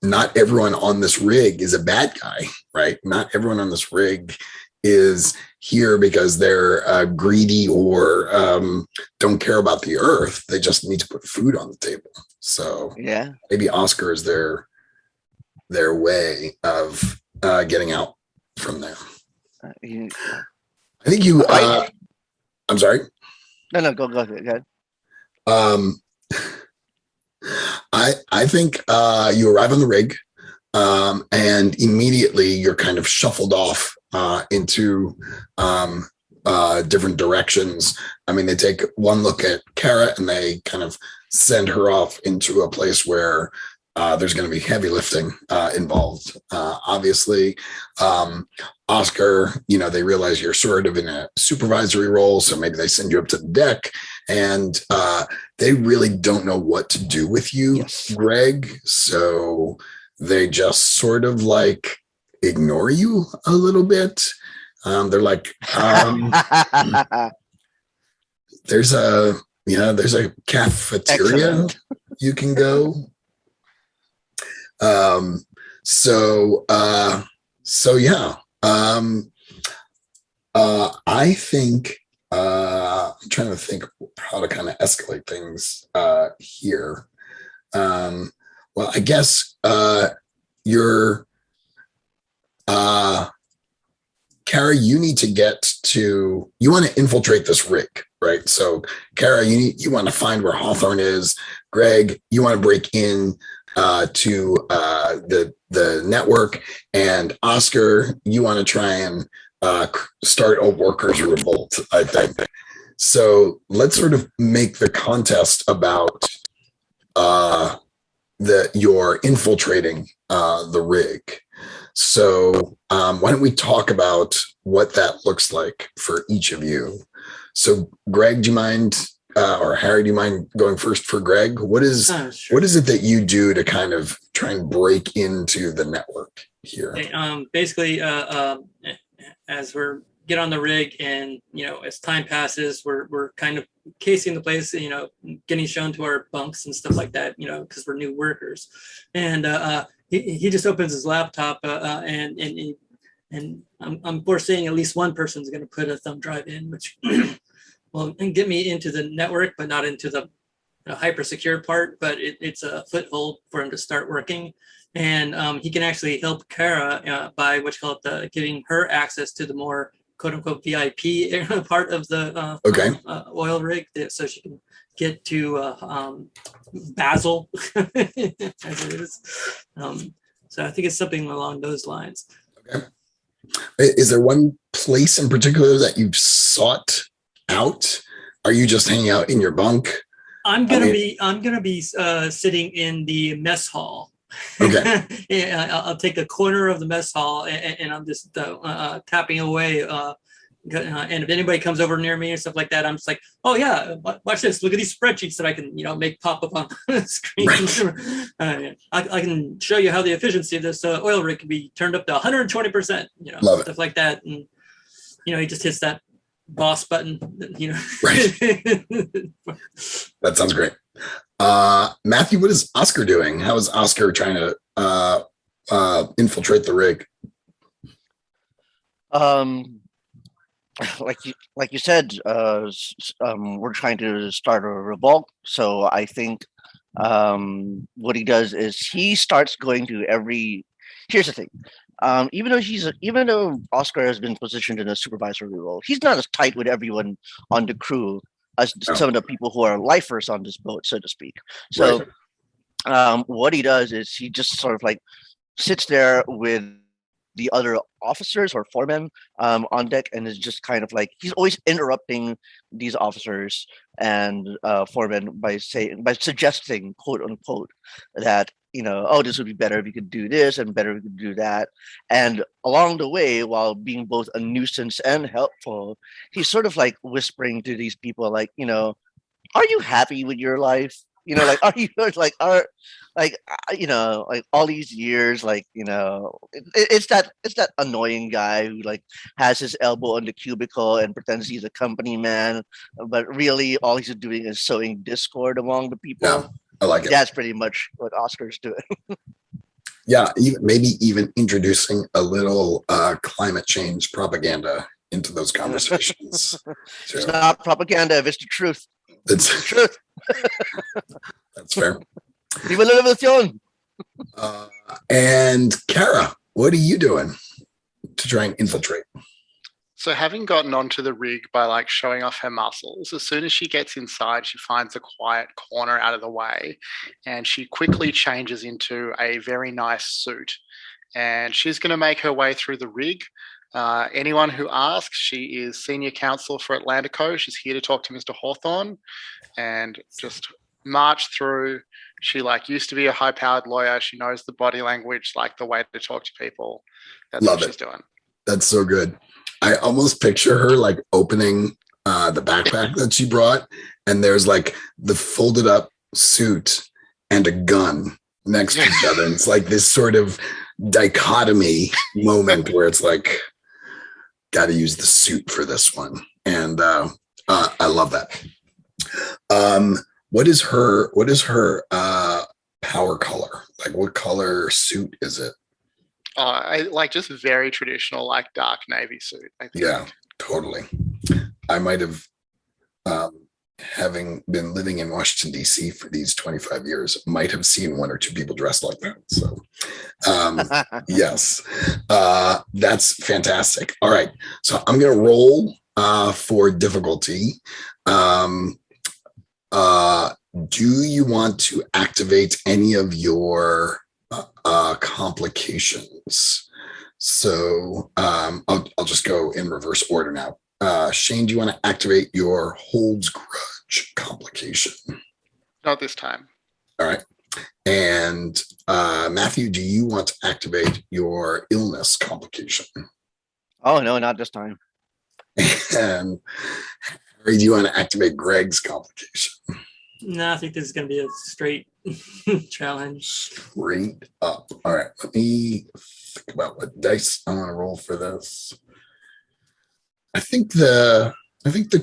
not everyone on this rig is a bad guy, right? Not everyone on this rig is here because they're greedy or don't care about the earth. They just need to put food on the table. So yeah, maybe Oscar is their way of getting out from there. I think you. I'm sorry. No, go ahead. I think you arrive on the rig, and immediately you're kind of shuffled off into different directions. I mean, they take one look at Kara and they kind of send her off into a place where there's going to be heavy lifting involved. Obviously, Oscar, they realize you're sort of in a supervisory role, so maybe they send you up to the deck, and they really don't know what to do with you, yes, Greg. So they just sort of like ignore you a little bit. They're like, there's a cafeteria. Excellent. You can go. So yeah. I think I'm trying to think how to kind of escalate things here. Well, I guess you're Kara, you need to you want to infiltrate this rig, right? So Kara, you want to find where Hawthorne is. Greg, you want to break in to the network, and Oscar, you want to try and start a workers' revolt, I think. So let's sort of make the contest about you're infiltrating the rig. So why don't we talk about what that looks like for each of you? So Greg, do you mind, or Harry, do you mind going first for Greg? What is sure. What is it that you do to kind of try and break into the network here? Basically, as we're get on the rig, and as time passes, we're kind of casing the place, getting shown to our bunks and stuff like that, because we're new workers, and he just opens his laptop, and I'm foreseeing at least one person's going to put a thumb drive in, which will get me into the network, but not into the hyper secure part. But it's a foothold for him to start working, and he can actually help Kara by giving her access to the more quote unquote VIP part of the oil rig, so she can get to Basel as it is. So I think it's something along those lines. Okay. Is there one place in particular that you've sought out? Are you just hanging out in your bunk? I'm gonna be sitting in the mess hall. Okay. Yeah, I'll take a corner of the mess hall, and I'm just tapping away. And if anybody comes over near me or stuff like that, I'm just like, oh yeah, watch this. Look at these spreadsheets that I can, make pop up on the screen. Right. I can show you how the efficiency of this oil rig can be turned up to 120%. Love stuff like that, and he just hits that boss button. Right. That sounds great. Matthew, what is Oscar doing? How is Oscar trying to infiltrate the rig? Um, like you said, we're trying to start a revolt. So I think what he does is he starts going to every. Here's the thing. Even though Oscar has been positioned in a supervisory role, he's not as tight with everyone on the crew as some of the people who are lifers on this boat, so to speak. So what he does is he just sort of like sits there with the other officers or foremen on deck, and is just kind of like he's always interrupting these officers and foremen by suggesting, quote unquote, that oh, this would be better if we could do this and better if we could do that. And along the way, while being both a nuisance and helpful, he's sort of like whispering to these people, like, are you happy with your life? Like, are you like, like all these years, like, it's that annoying guy who like has his elbow on the cubicle and pretends he's a company man, but really all he's doing is sowing discord among the people. Yeah, I like it. That's pretty much what Oscar's doing. Yeah, maybe even introducing a little climate change propaganda into those conversations. It's not propaganda if it's the truth. It's the truth. That's fair. Viva la revolución. And Kara, what are you doing to try and infiltrate? So having gotten onto the rig by like showing off her muscles, as soon as she gets inside, she finds a quiet corner out of the way, and she quickly changes into a very nice suit. And she's going to make her way through the rig. Anyone who asks, she is senior counsel for Atlantico. She's here to talk to Mr. Hawthorne, and just march through. She like used to be a high-powered lawyer. She knows the body language, like the way to talk to people. That's what she's doing. That's so good. I almost picture her like opening the backpack that she brought, and there's like the folded up suit and a gun next to each other. And it's like this sort of dichotomy moment where it's like, got to use the suit for this one. And I love that. What is her power color? Like, what color suit is it? I like just very traditional, like dark navy suit, I think. Yeah, totally. I might have, having been living in Washington, D.C. for these 25 years, might have seen one or two people dressed like that. So, yes, that's fantastic. All right. So I'm going to roll for difficulty. Do you want to activate any of your complications? So I'll just go in reverse order now. Shane, do you want to activate your holds grudge complication? Not this time. All right. And Matthew, do you want to activate your illness complication? Oh, no, not this time. And Harry, do you want to activate Greg's complication? No, I think this is going to be a straight challenge. Straight up. All right. Let me think about what dice I want to roll for this. I think the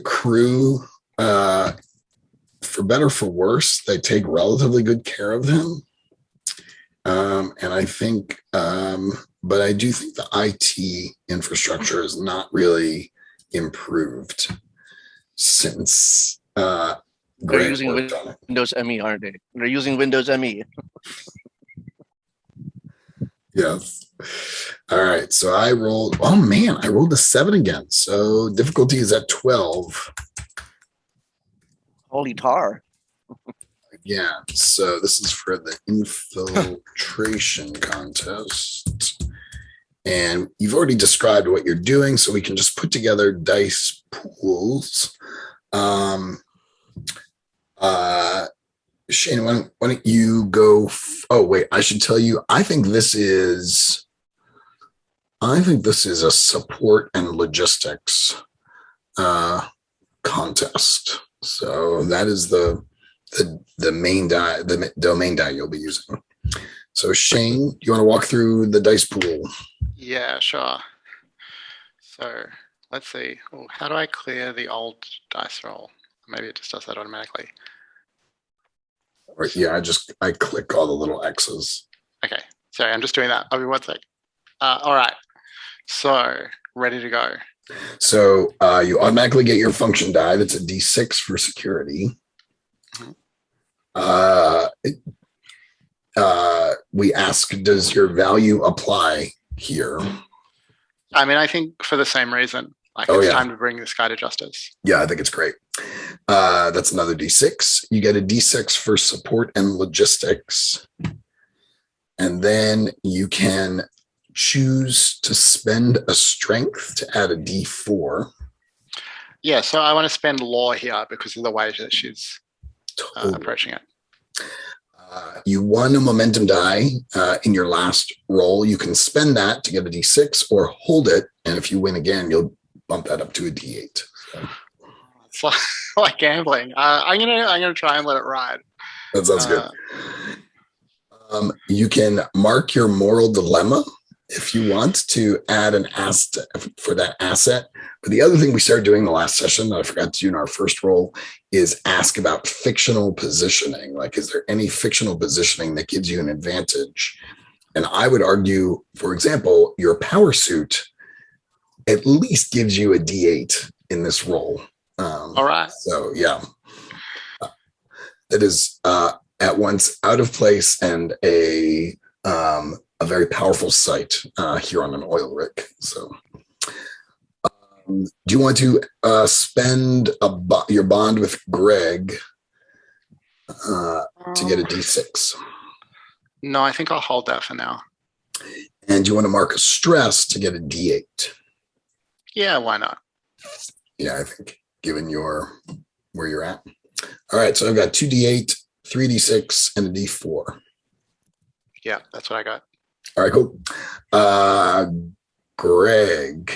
crew, for better or for worse, they take relatively good care of him. And I think, but I do think the IT infrastructure is not really improved since they're using Windows ME, aren't they? They're using Windows ME. Yes. All right. So I rolled. Oh man, I rolled a 7 again. So difficulty is at 12. Holy tar. Yeah. So this is for the infiltration contest. And you've already described what you're doing, so we can just put together dice pools. Shane, why don't you go? Oh, wait, I should tell you, I think this is a support and logistics contest. So that is the main die, the domain die you'll be using. So Shane, do you want to walk through the dice pool? Yeah, sure. So let's see. Oh, how do I clear the old dice roll? Maybe it just does that automatically. Or yeah, I click all the little X's. Okay. Sorry, I'm just doing that. I'll be 1 sec. All right. So ready to go. So you automatically get your function die. That's a D6 for security. We ask, does your value apply here? I mean, I think for the same reason. Like, it's time to bring this guy to justice. Yeah, I think it's great. That's another D6. You get a D6 for support and logistics. And then you can choose to spend a strength to add a D4. Yeah, so I want to spend law here because of the way that she's approaching it. You won a momentum die in your last roll. You can spend that to get a D6 or hold it. And if you win again, you'll bump that up to a D8. So. It's like gambling. I'm gonna try and let it ride. That sounds good. You can mark your moral dilemma if you want to add an asset for that asset. But the other thing we started doing the last session that I forgot to do in our first roll is ask about fictional positioning. Like, is there any fictional positioning that gives you an advantage? And I would argue, for example, your power suit at least gives you a D8 in this roll. All right. So yeah, that is at once out of place and a very powerful sight here on an oil rig. So, do you want to spend your bond with Greg to get a D6? No, I think I'll hold that for now. And do you want to mark a stress to get a D8? Yeah, why not? Yeah, I think given where you're at. All right, so I've got 2D8, 3D6, and a D4. Yeah, that's what I got. All right, cool. Greg,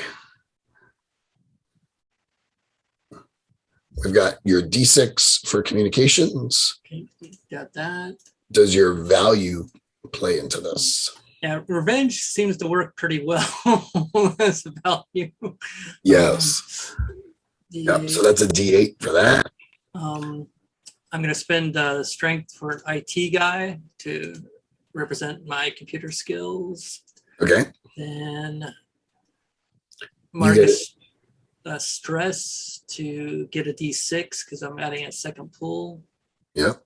we've got your D6 for communications. Okay, got that. Does your value play into this? Yeah, revenge seems to work pretty well as a value. Yes. Yep. So that's a D8 for that. I'm going to spend strength for an IT guy to represent my computer skills. Okay. Then mark a stress to get a D6 because I'm adding a second pool. Yep.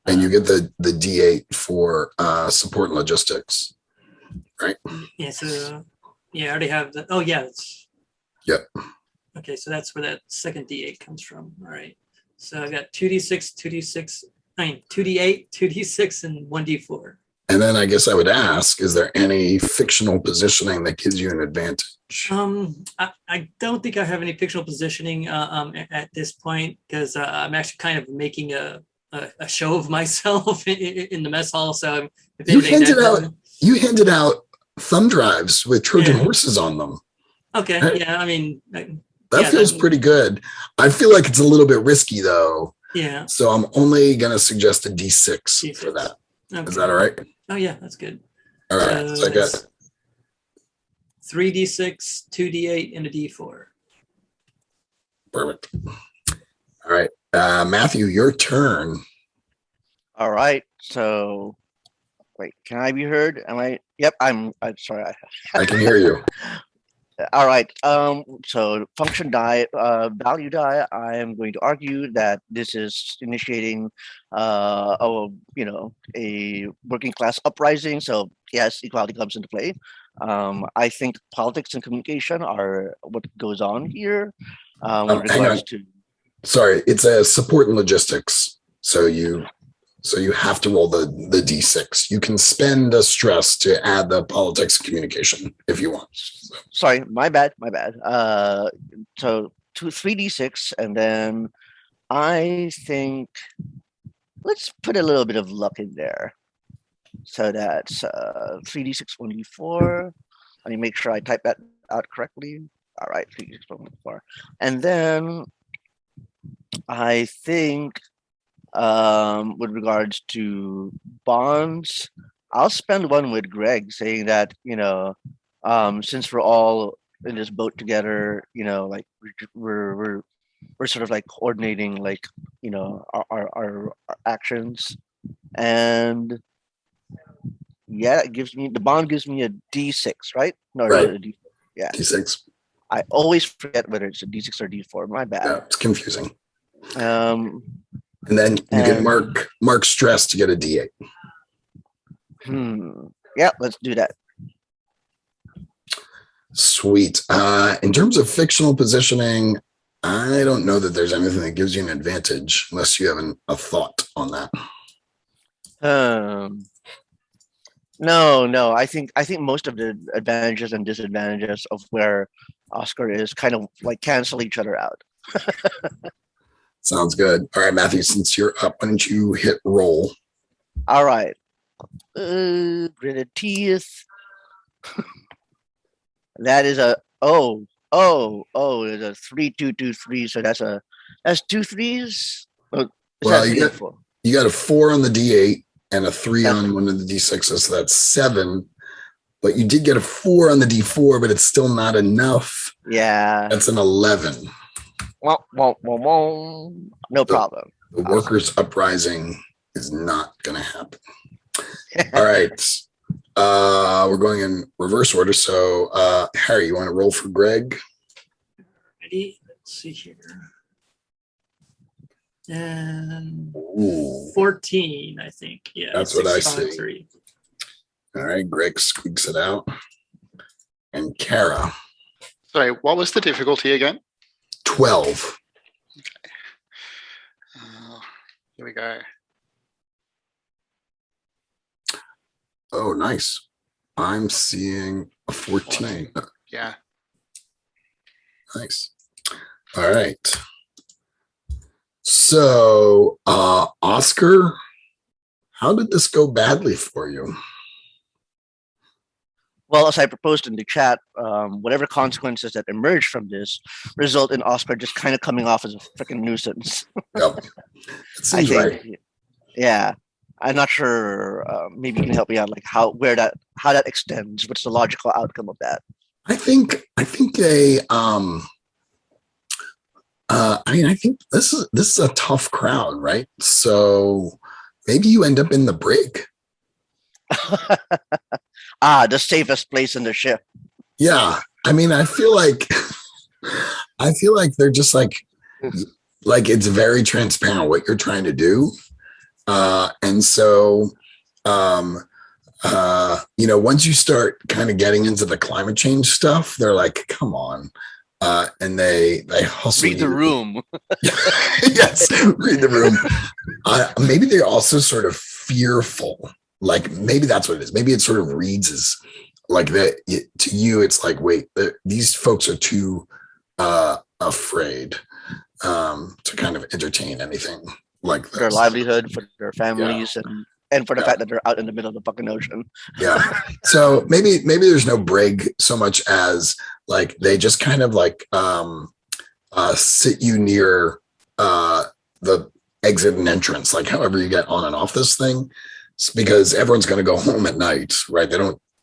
And you get the D8 for support and logistics, right? Yeah. So yeah, I already have the. Oh yeah. Yep. Okay, so that's where that second D8 comes from. All right. So I got 2D6, 2D8, 2D6, and 1D4. And then I guess I would ask, is there any fictional positioning that gives you an advantage? I don't think I have any fictional positioning at this point because I'm actually kind of making a show of myself in the mess hall. So you handed out thumb drives with Trojan horses on them. Okay. Right? Yeah. I mean, that feels pretty good. I feel like it's a little bit risky though. Yeah. So I'm only going to suggest a D6 for that. Okay. Is that all right? Oh yeah, that's good. All right. So I got 3D6, 2D8, and a D4. Perfect. All right. Matthew, your turn. All right. So wait, can I be heard? Am I? Yep, I'm sorry. I can hear you. All right. So function die, value die. I am going to argue that this is initiating, a working class uprising. So yes, equality comes into play. I think politics and communication are what goes on here. With regards to. Sorry, it's a support and logistics. So you have to roll the D6. You can spend a stress to add the politics and communication if you want. So. Sorry, my bad. So 3D6, and then I think let's put a little bit of luck in there. So that's 3D6, 1D4. Let me make sure I type that out correctly. All right, 3D6, 1D4. And then I think with regards to bonds, I'll spend one with Greg saying that, since we're all in this boat together, like we're sort of like coordinating, like, our actions. and yeah, the bond gives me a D6, right? No, Right. a D, yeah. D6. I always forget whether it's a D6 or D4. My bad. Yeah, it's confusing. Um, And then you can and- mark stress to get a D8. Yeah, let's do that. Sweet. In terms of fictional positioning, I don't know that there's anything that gives you an advantage unless you have a thought on that. No. I think most of the advantages and disadvantages of where Oscar is kind of like cancel each other out. Sounds good. All right, Matthew, since you're up, why don't you hit roll? All right. Gritted teeth. That is a it's a 3-2-2-3. So that's 2 3s. Oh, Well, that you got a 4 on the D8 and a 3 That's- on one of the D6s, so that's 7. But you did get a 4 on the D4, but it's still not enough. Yeah. That's an 11. No problem. The workers' uprising is not going to happen. All right. We're going in reverse order. So, Harry, you want to roll for Greg? Ready? Let's see here. And Ooh, 14, I think. Yeah. That's what I 6 see. on 3. all right. Greg squeaks it out. And Kara, Sorry, what was the difficulty again? 12. Here we go. Oh, nice. I'm seeing a 14. Yeah. Nice. All right. So, Oscar, how did this go badly for you? Well, as I proposed in the chat, whatever consequences that emerge from this result in Oscar just kind of coming off as a freaking nuisance. Yep. It I seems think, right. yeah. I'm not sure. Maybe you can help me out, like how that extends. What's the logical outcome of that? I think they I think this is a tough crowd, right? So maybe you end up in the brig. The safest place in the ship. Yeah. I mean, I feel like they're just like it's very transparent what you're trying to do. And so once you start kind of getting into the climate change stuff, they're like, come on. And they hustle. Read the room. Yes, read the room. Maybe they're also sort of fearful. Like maybe that's what it is. Maybe it sort of reads as like that to you. It's like, wait, these folks are too afraid to kind of entertain anything like this. Their livelihood, for their families, and for the fact that they're out in the middle of the fucking ocean. Yeah. So maybe there's no brig so much as like they just kind of like sit you near the exit and entrance, like however you get on and off this thing, because everyone's going to go home at night, right?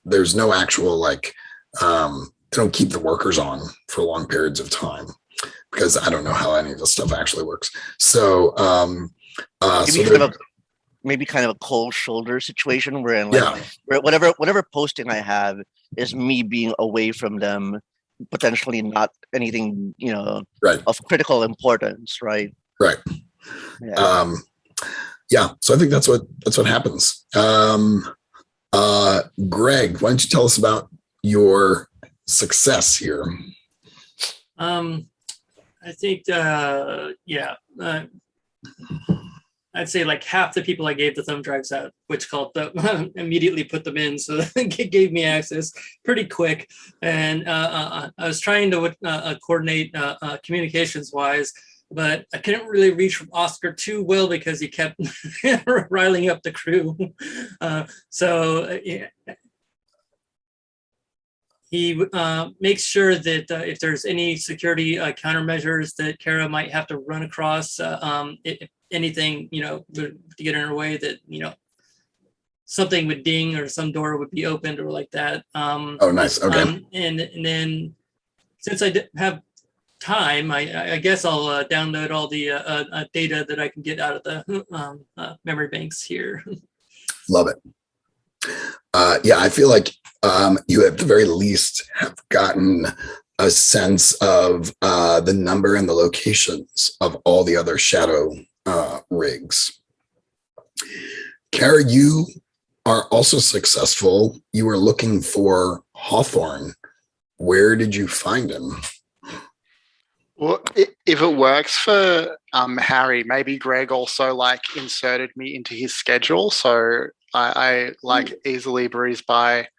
There's no actual like they don't keep the workers on for long periods of time because I don't know how any of this stuff actually works. So maybe kind of a cold shoulder situation where where whatever posting I have is me being away from them, potentially not anything, right, of critical importance, right? Right. Yeah. So I think that's what happens. Greg, why don't you tell us about your success here? I think, I'd say like half the people I gave the thumb drives out, which called immediately put them in. So it gave me access pretty quick. And I was trying to coordinate communications wise, but I couldn't really reach Oscar too well because he kept riling up the crew. He makes sure that if there's any security countermeasures that Kara might have to run across, if anything, to get in her way, that, something would ding or some door would be opened or like that. Oh, nice. Okay. And then since I have time, I guess I'll download all the data that I can get out of the memory banks here. Love it. Yeah, I feel like you at the very least have gotten a sense of the number and the locations of all the other shadow rigs. Kara, you are also successful. You were looking for Hawthorne. Where did you find him? Well, if it works for Harry, maybe Greg also like inserted me into his schedule, so I like easily breeze by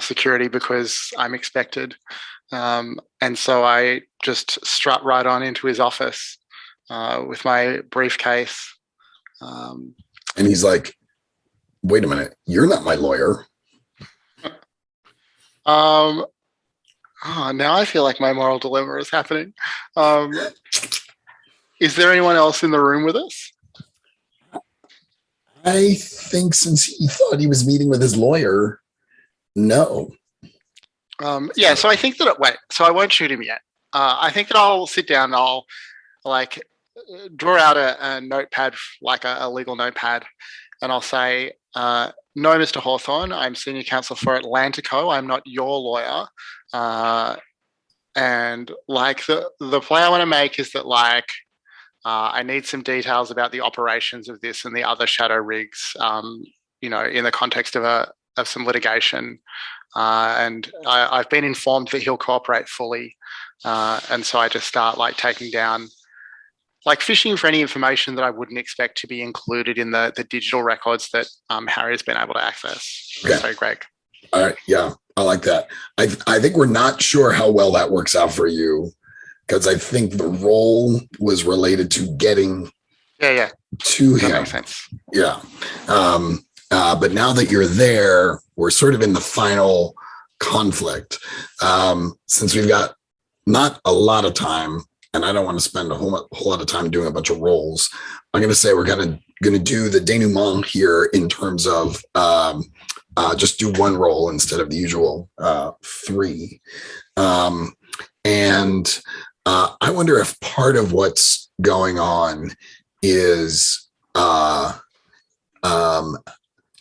security because I'm expected, and so I just strut right on into his office with my briefcase. And he's like, "Wait a minute, you're not my lawyer." Oh, now I feel like my moral dilemma is happening. Is there anyone else in the room with us? I think since he thought he was meeting with his lawyer, no. Yeah, so I think that, so I won't shoot him yet. I think that I'll sit down and I'll like draw out a notepad, like a legal notepad, and I'll say, no, Mr. Hawthorne, I'm senior counsel for Atlantico. I'm not your lawyer. And like the play I want to make is that like I need some details about the operations of this and the other shadow rigs, in the context of some litigation. And I've been informed that he'll cooperate fully. And so I just start like taking down, like fishing for any information that I wouldn't expect to be included in the digital records that Harry has been able to access. Okay. So, Greg. All right. Yeah, I like that. I think we're not sure how well that works out for you because I think the role was related to getting to him. That makes sense. Yeah. But now that you're there, we're sort of in the final conflict. Since we've got not a lot of time, and I don't want to spend a whole lot of time doing a bunch of roles, I'm going to say we're going to do the denouement here in terms of just do one role instead of the usual 3. And I wonder if part of what's going on is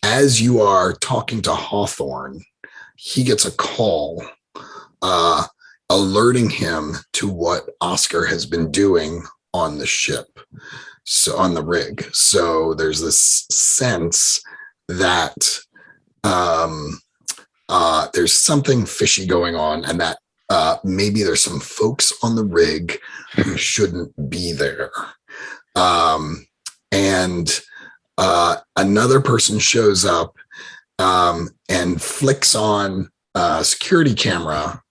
as you are talking to Hawthorne, he gets a call alerting him to what Oscar has been doing on the ship, so on the rig. So there's this sense that there's something fishy going on, and that maybe there's some folks on the rig who shouldn't be there. And another person shows up and flicks on a security camera,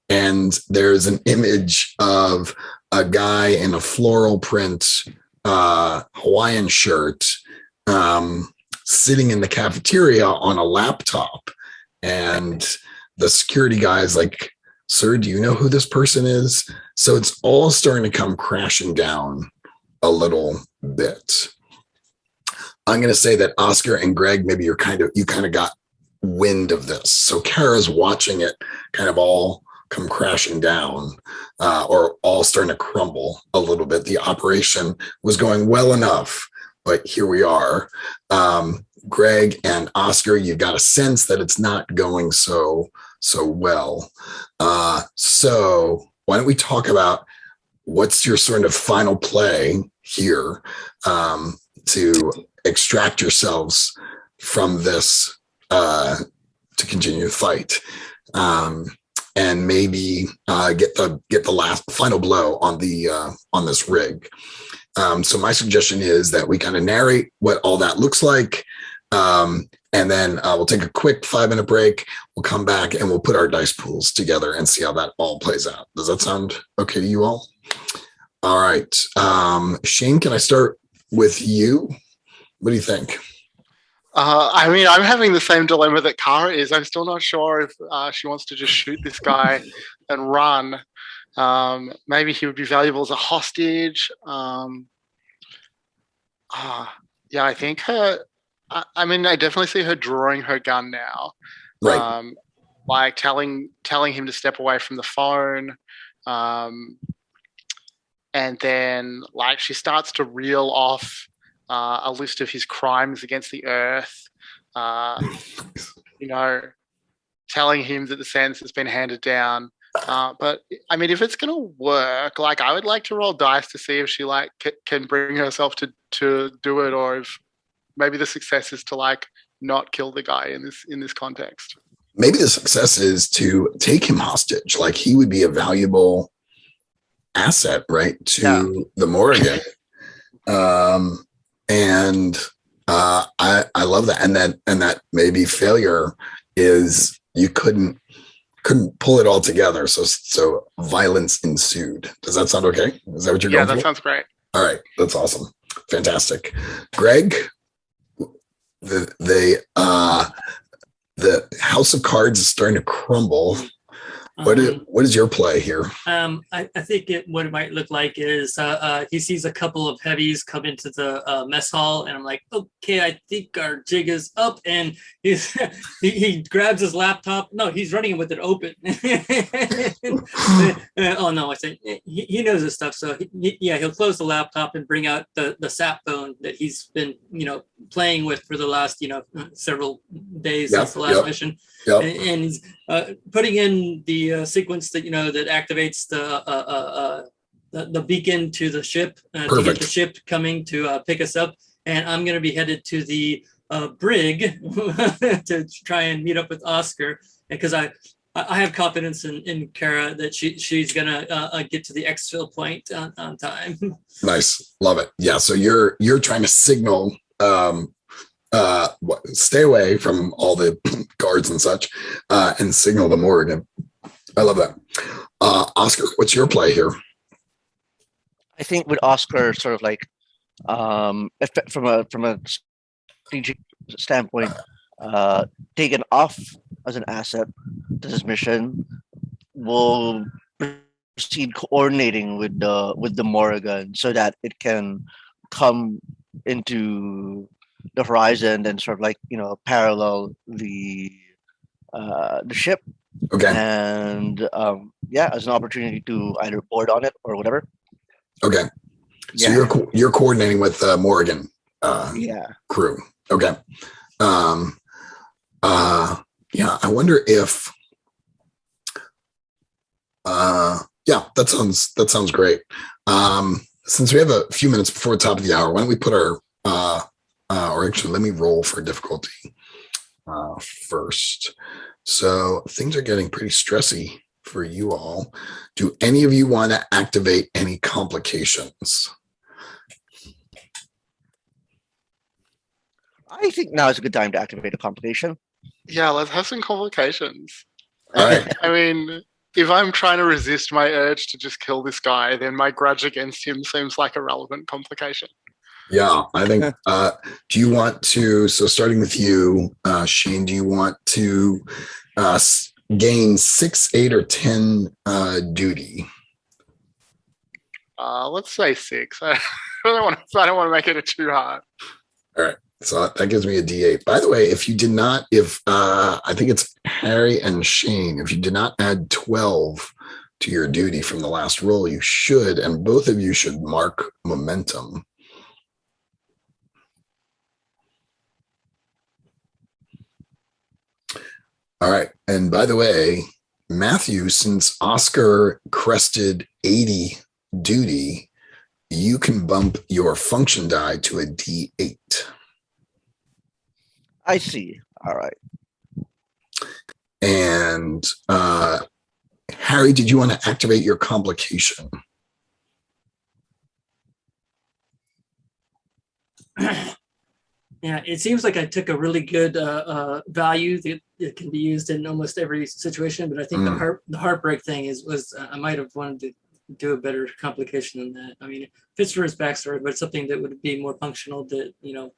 and there's an image of a guy in a floral print Hawaiian shirt sitting in the cafeteria on a laptop. And the security guy is like, "Sir, do you know who this person is?" So it's all starting to come crashing down a little bit. I'm going to say that Oscar and Greg, maybe you kind of got wind of this. So Kara's watching it kind of all come crashing down, or all starting to crumble a little bit. The operation was going well enough, but here we are. Greg and Oscar, you've got a sense that it's not going so well. So why don't we talk about what's your sort of final play here to extract yourselves from this to continue the fight, and maybe get the last final blow on this rig. So my suggestion is that we kind of narrate what all that looks like, and then we'll take a quick 5-minute break. We'll come back and we'll put our dice pools together and see how that all plays out. Does that sound okay to you all? All right. Shane, can I start with you? What do you think? I mean, I'm having the same dilemma that Kara is. I'm still not sure if she wants to just shoot this guy and run. Maybe he would be valuable as a hostage. Yeah, I think her. I mean, I definitely see her drawing her gun now. Right. Like telling him to step away from the phone. and then like she starts to reel off a list of his crimes against the earth. You know, telling him that the sentence has been handed down. But I mean, if it's going to work, like I would like to roll dice to see if she like can bring herself to do it, or if maybe the success is to like not kill the guy in this context. Maybe the success is to take him hostage. Like he would be a valuable asset, right, to the Morrigan. I love that, and that maybe failure is you couldn't pull it all together, so violence ensued. Does that sound okay? Is that what you're going for? Yeah, that sounds great. All right, that's awesome, fantastic. Greg, the house of cards is starting to crumble. What is your play here? I think what it might look like is he sees a couple of heavies come into the mess hall, and I'm like, okay, I think our jig is up. And he grabs his laptop. No, he's running with it open. Oh no, I said he knows his stuff. So he'll close the laptop and bring out the sap phone that he's been playing with for the last several days since the last mission. Yep. And he's putting in the sequence that that activates the beacon to the ship to get the ship coming to pick us up. And I'm going to be headed to the brig to try and meet up with Oscar, because I have confidence in Kara that she's going to get to the exfil point on time. Nice, love it. Yeah, so you're trying to signal. Stay away from all the guards and such, and signal the Morrigan. I love that. Oscar, what's your play here? I think with Oscar, sort of like from a strategic standpoint, taken off as an asset to this mission, will proceed coordinating with the Morrigan so that it can come into the horizon and sort of like parallel the ship. Okay. And as an opportunity to either board on it or whatever. Okay. So you're coordinating with Morrigan crew. Okay. I wonder if that sounds great. Since we have a few minutes before the top of the hour, why don't we put our or actually let me roll for difficulty first. So things are getting pretty stressy for you all. Do any of you want to activate any complications? I think now is a good time to activate a complication. Yeah, let's have some complications. All right. I mean, if I'm trying to resist my urge to just kill this guy, then my grudge against him seems like a relevant complication. Yeah, I think, do you want to, so starting with you, Shane, do you want to gain 6, 8, or 10 duty? Let's say 6. I don't want to make it too hard. All right. So that gives me a D8. By the way, if you did not, I think it's Harry and Shane, if you did not add 12 to your duty from the last roll, you should, and both of you should mark momentum. All right. And by the way, Matthew, since Oscar crested 80 duty, you can bump your function die to a D8. I see. All right. And Harry, did you want to activate your complication? Yeah, it seems like I took a really good value that it can be used in almost every situation, but I think the heartbreak thing was I might have wanted to do a better complication than that. I mean, it fits for his backstory, but it's something that would be more functional to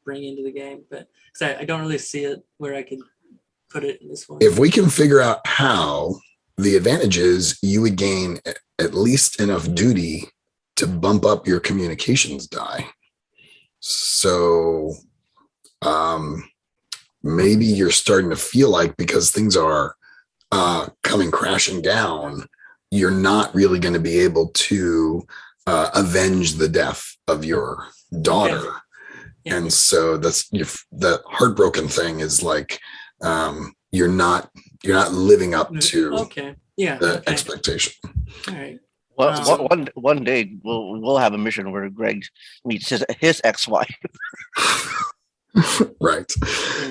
bring into the game. But I don't really see it where I could put it in this one. If we can figure out how, the advantage is you would gain at least enough duty to bump up your communications die. So maybe you're starting to feel like, because things are coming crashing down, you're not really going to be able to avenge the death of your daughter. Yeah. And so the heartbroken thing is like you're not living up to the expectation. All right. Well, one day we'll have a mission where Greg meets his ex-wife. Right.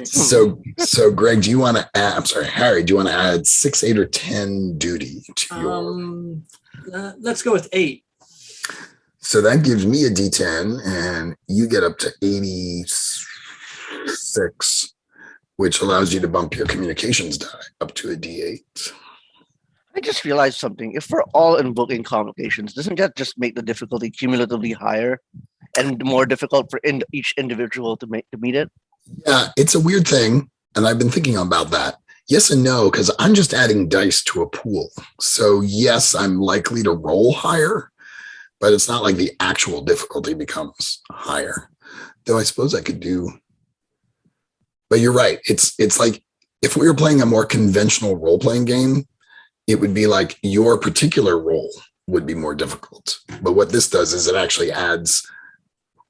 So Greg, do you want to add? I'm sorry, Harry. Do you want to add 6, 8, or 10 duty to your? Let's go with 8. So that gives me a D10, and you get up to 86, which allows you to bump your communications die up to a D8. I just realized something. If we're all invoking complications, doesn't that just make the difficulty cumulatively higher and more difficult for each individual to meet it? Yeah, it's a weird thing, and I've been thinking about that. Yes and no, because I'm just adding dice to a pool. So yes, I'm likely to roll higher, but it's not like the actual difficulty becomes higher. Though I suppose I could do. But you're right. It's like if we were playing a more conventional role-playing game, it would be like your particular role would be more difficult. But what this does is it actually adds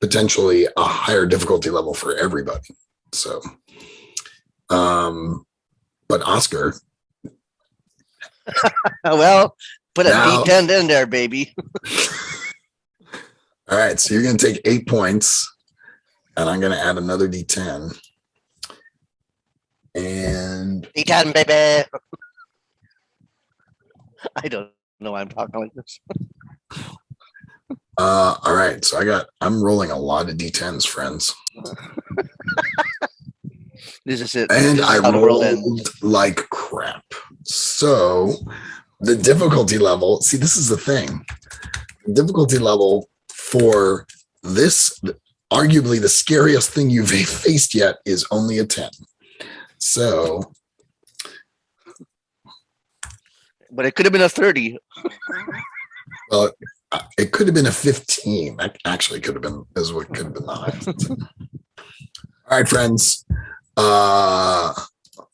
potentially a higher difficulty level for everybody. So, but Oscar. Well, put a D10 in there, baby. All right. So you're going to take 8 points, and I'm going to add another D10. And D10, baby. I don't know why I'm talking like this. All right. So I'm rolling a lot of D10s, friends. This is it. And I rolled like crap. So the difficulty level, see, this is the thing. The difficulty level for this, arguably the scariest thing you've faced yet, is only a 10. So. But it could have been a 30. Well, it could have been a 15. That actually could have been the highest. All right, friends.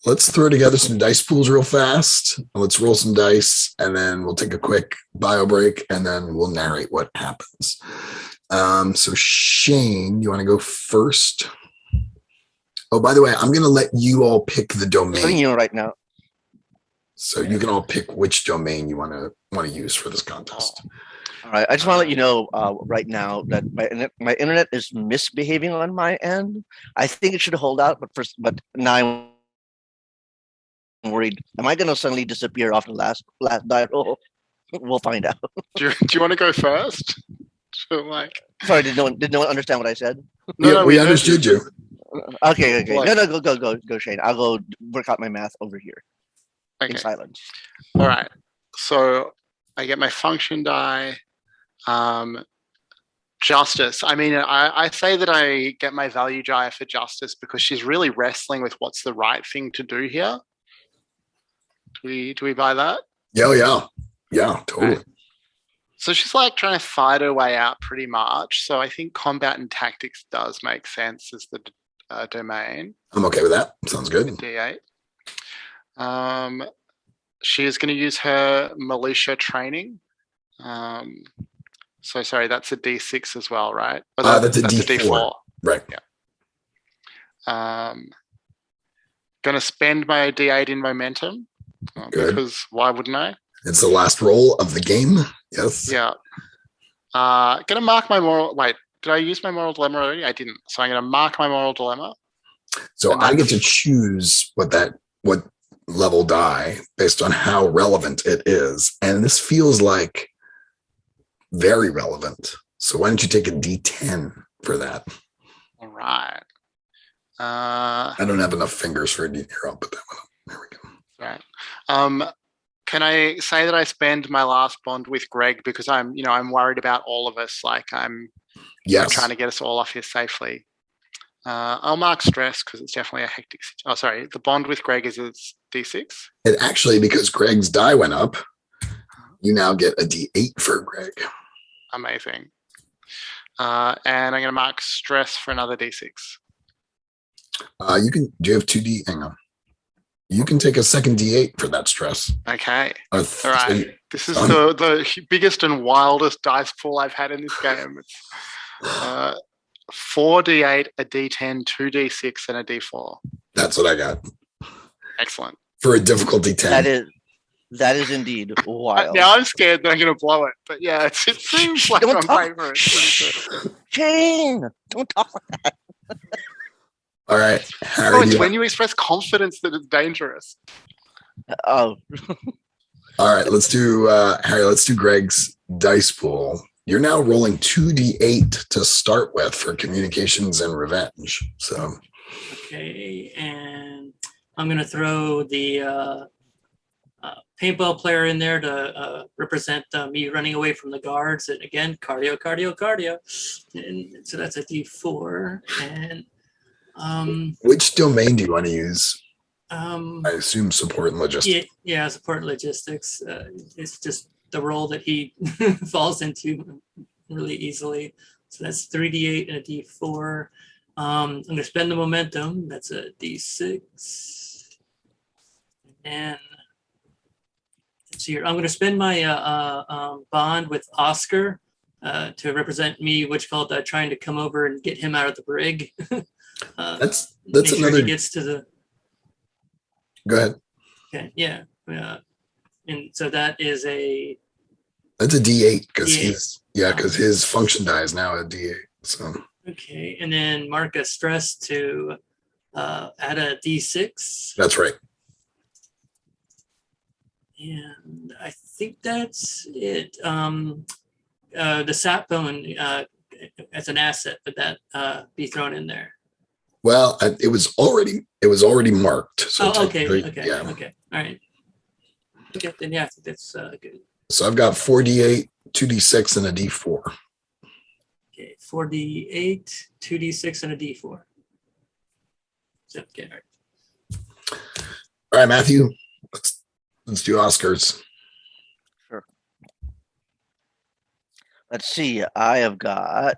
Let's throw together some dice pools real fast. Let's roll some dice, and then we'll take a quick bio break, and then we'll narrate what happens. So Shane, you want to go first? Oh, by the way, I'm going to let you all pick the domain. I'm telling you right now. So you can all pick which domain you want to use for this contest. All right. I just want to let you know right now that my internet is misbehaving on my end. I think it should hold out, but now I'm worried. Am I going to suddenly disappear off the last die roll? We'll find out. Do you want to go first? Sorry, did no one understand what I said? No, we understood you. Okay. No, go, Shane. I'll go work out my math over here. Okay. In silence. All right. So I get my function die. Justice. I mean, I say that I get my value die for justice because she's really wrestling with what's the right thing to do here. Do we buy that? Yeah, totally. Right. So she's like trying to fight her way out pretty much. So I think combat and tactics does make sense as the domain. I'm okay with that. Sounds good. D8. She is going to use her militia training. So sorry, that's a D6 as well, right? That's a D4. Right. Yeah. Going to spend my D8 in momentum because why wouldn't I? It's the last roll of the game. Yes. Yeah. Going to mark my moral. Wait, did I use my moral dilemma already? I didn't. So I'm going to mark my moral dilemma. So I get to choose what level die based on how relevant it is. And this feels like very relevant. So why don't you take a D10 for that? All right. I don't have enough fingers for a D. Here, I'll put that one up. There we go. Right. Can I say that I spend my last bond with Greg because I'm worried about all of us. Like I'm trying to get us all off here safely. I'll mark stress because it's definitely a hectic. Oh, sorry. The bond with Greg is a D6. It actually, because Greg's die went up, you now get a D8 for Greg. Amazing. And I'm going to mark stress for another D6. You can. Do you have 2D? Hang on. You can take a second D8 for that stress. Okay. All right. This is the biggest and wildest dice pool I've had in this game. It's 4d8, a d10, 2d6, and a d4. That's what I got Excellent. for a difficulty 10. That is indeed wild. Now I'm scared that I'm going to blow it, but yeah, it seems like Don't I'm talk. paying for it. Shane, don't talk like that. All right, Oh, Harry. it's when you express confidence that it's dangerous. Oh, All right, let's do Harry. Let's do Greg's dice pool. You're now rolling 2d8 to start with for communications and revenge. So Okay, and I'm gonna throw the paintball player in there to represent me running away from the guards. And again, cardio, cardio, cardio. And so that's a D4. And which domain do you want to use? I I assume support and logistics. yeah, support and logistics. It's just the role that he falls into really easily. So that's 3d8 and a d4. I'm going to spend the momentum. That's a d6. And let's see here. I'm going to spend my bond with Oscar to represent me, which called trying to come over and get him out of the brig. That's Make sure another. he gets to the. Go ahead. Okay, yeah. And so that is a That's a D8 because D8. because his function die is now a D8. So okay, and then mark a stress to add a D6. that's right. And I think that's it. The sap bone as an asset, would that be thrown in there? Well, it was already marked. So Okay, yeah. okay, all right. Okay, then yeah, I think that's good. So I've got 4d8, 2d6, and a d4. Okay, 4d8, 2d6, and a d4. So, okay, all right. All right, Matthew. Let's do Oscars. sure. Let's see. I've got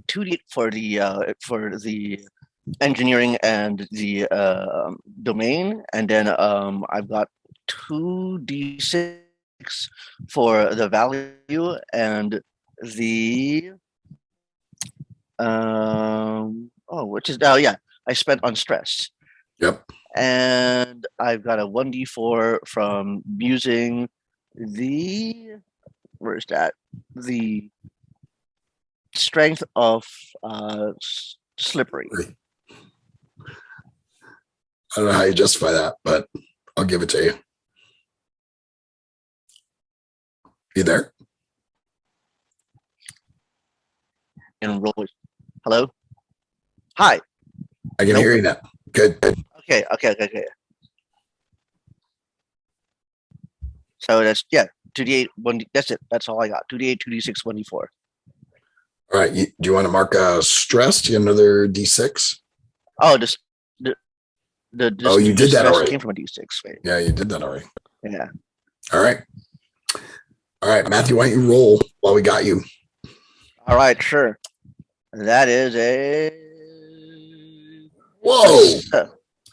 2D for the engineering and the domain, and then I've got 2d6 for the value and the I spent on stress. Yep. And I've got a 1d4 from using where's that? The strength of slippery. I don't know how you justify that, but I'll give it to you. You there? And roll. Hello? Hi. I can hear you now. Good. Okay. So that's 2d8, 1d, that's it. That's all I got. 2d8, 2d6, 1d4. All right. Do you want to mark stress? Do you have another d6? Oh, you did that already. Came from a d6. Right? Yeah, you did that already. Yeah. All right. Matthew, why don't you roll while we got you? All right, sure. That is Whoa.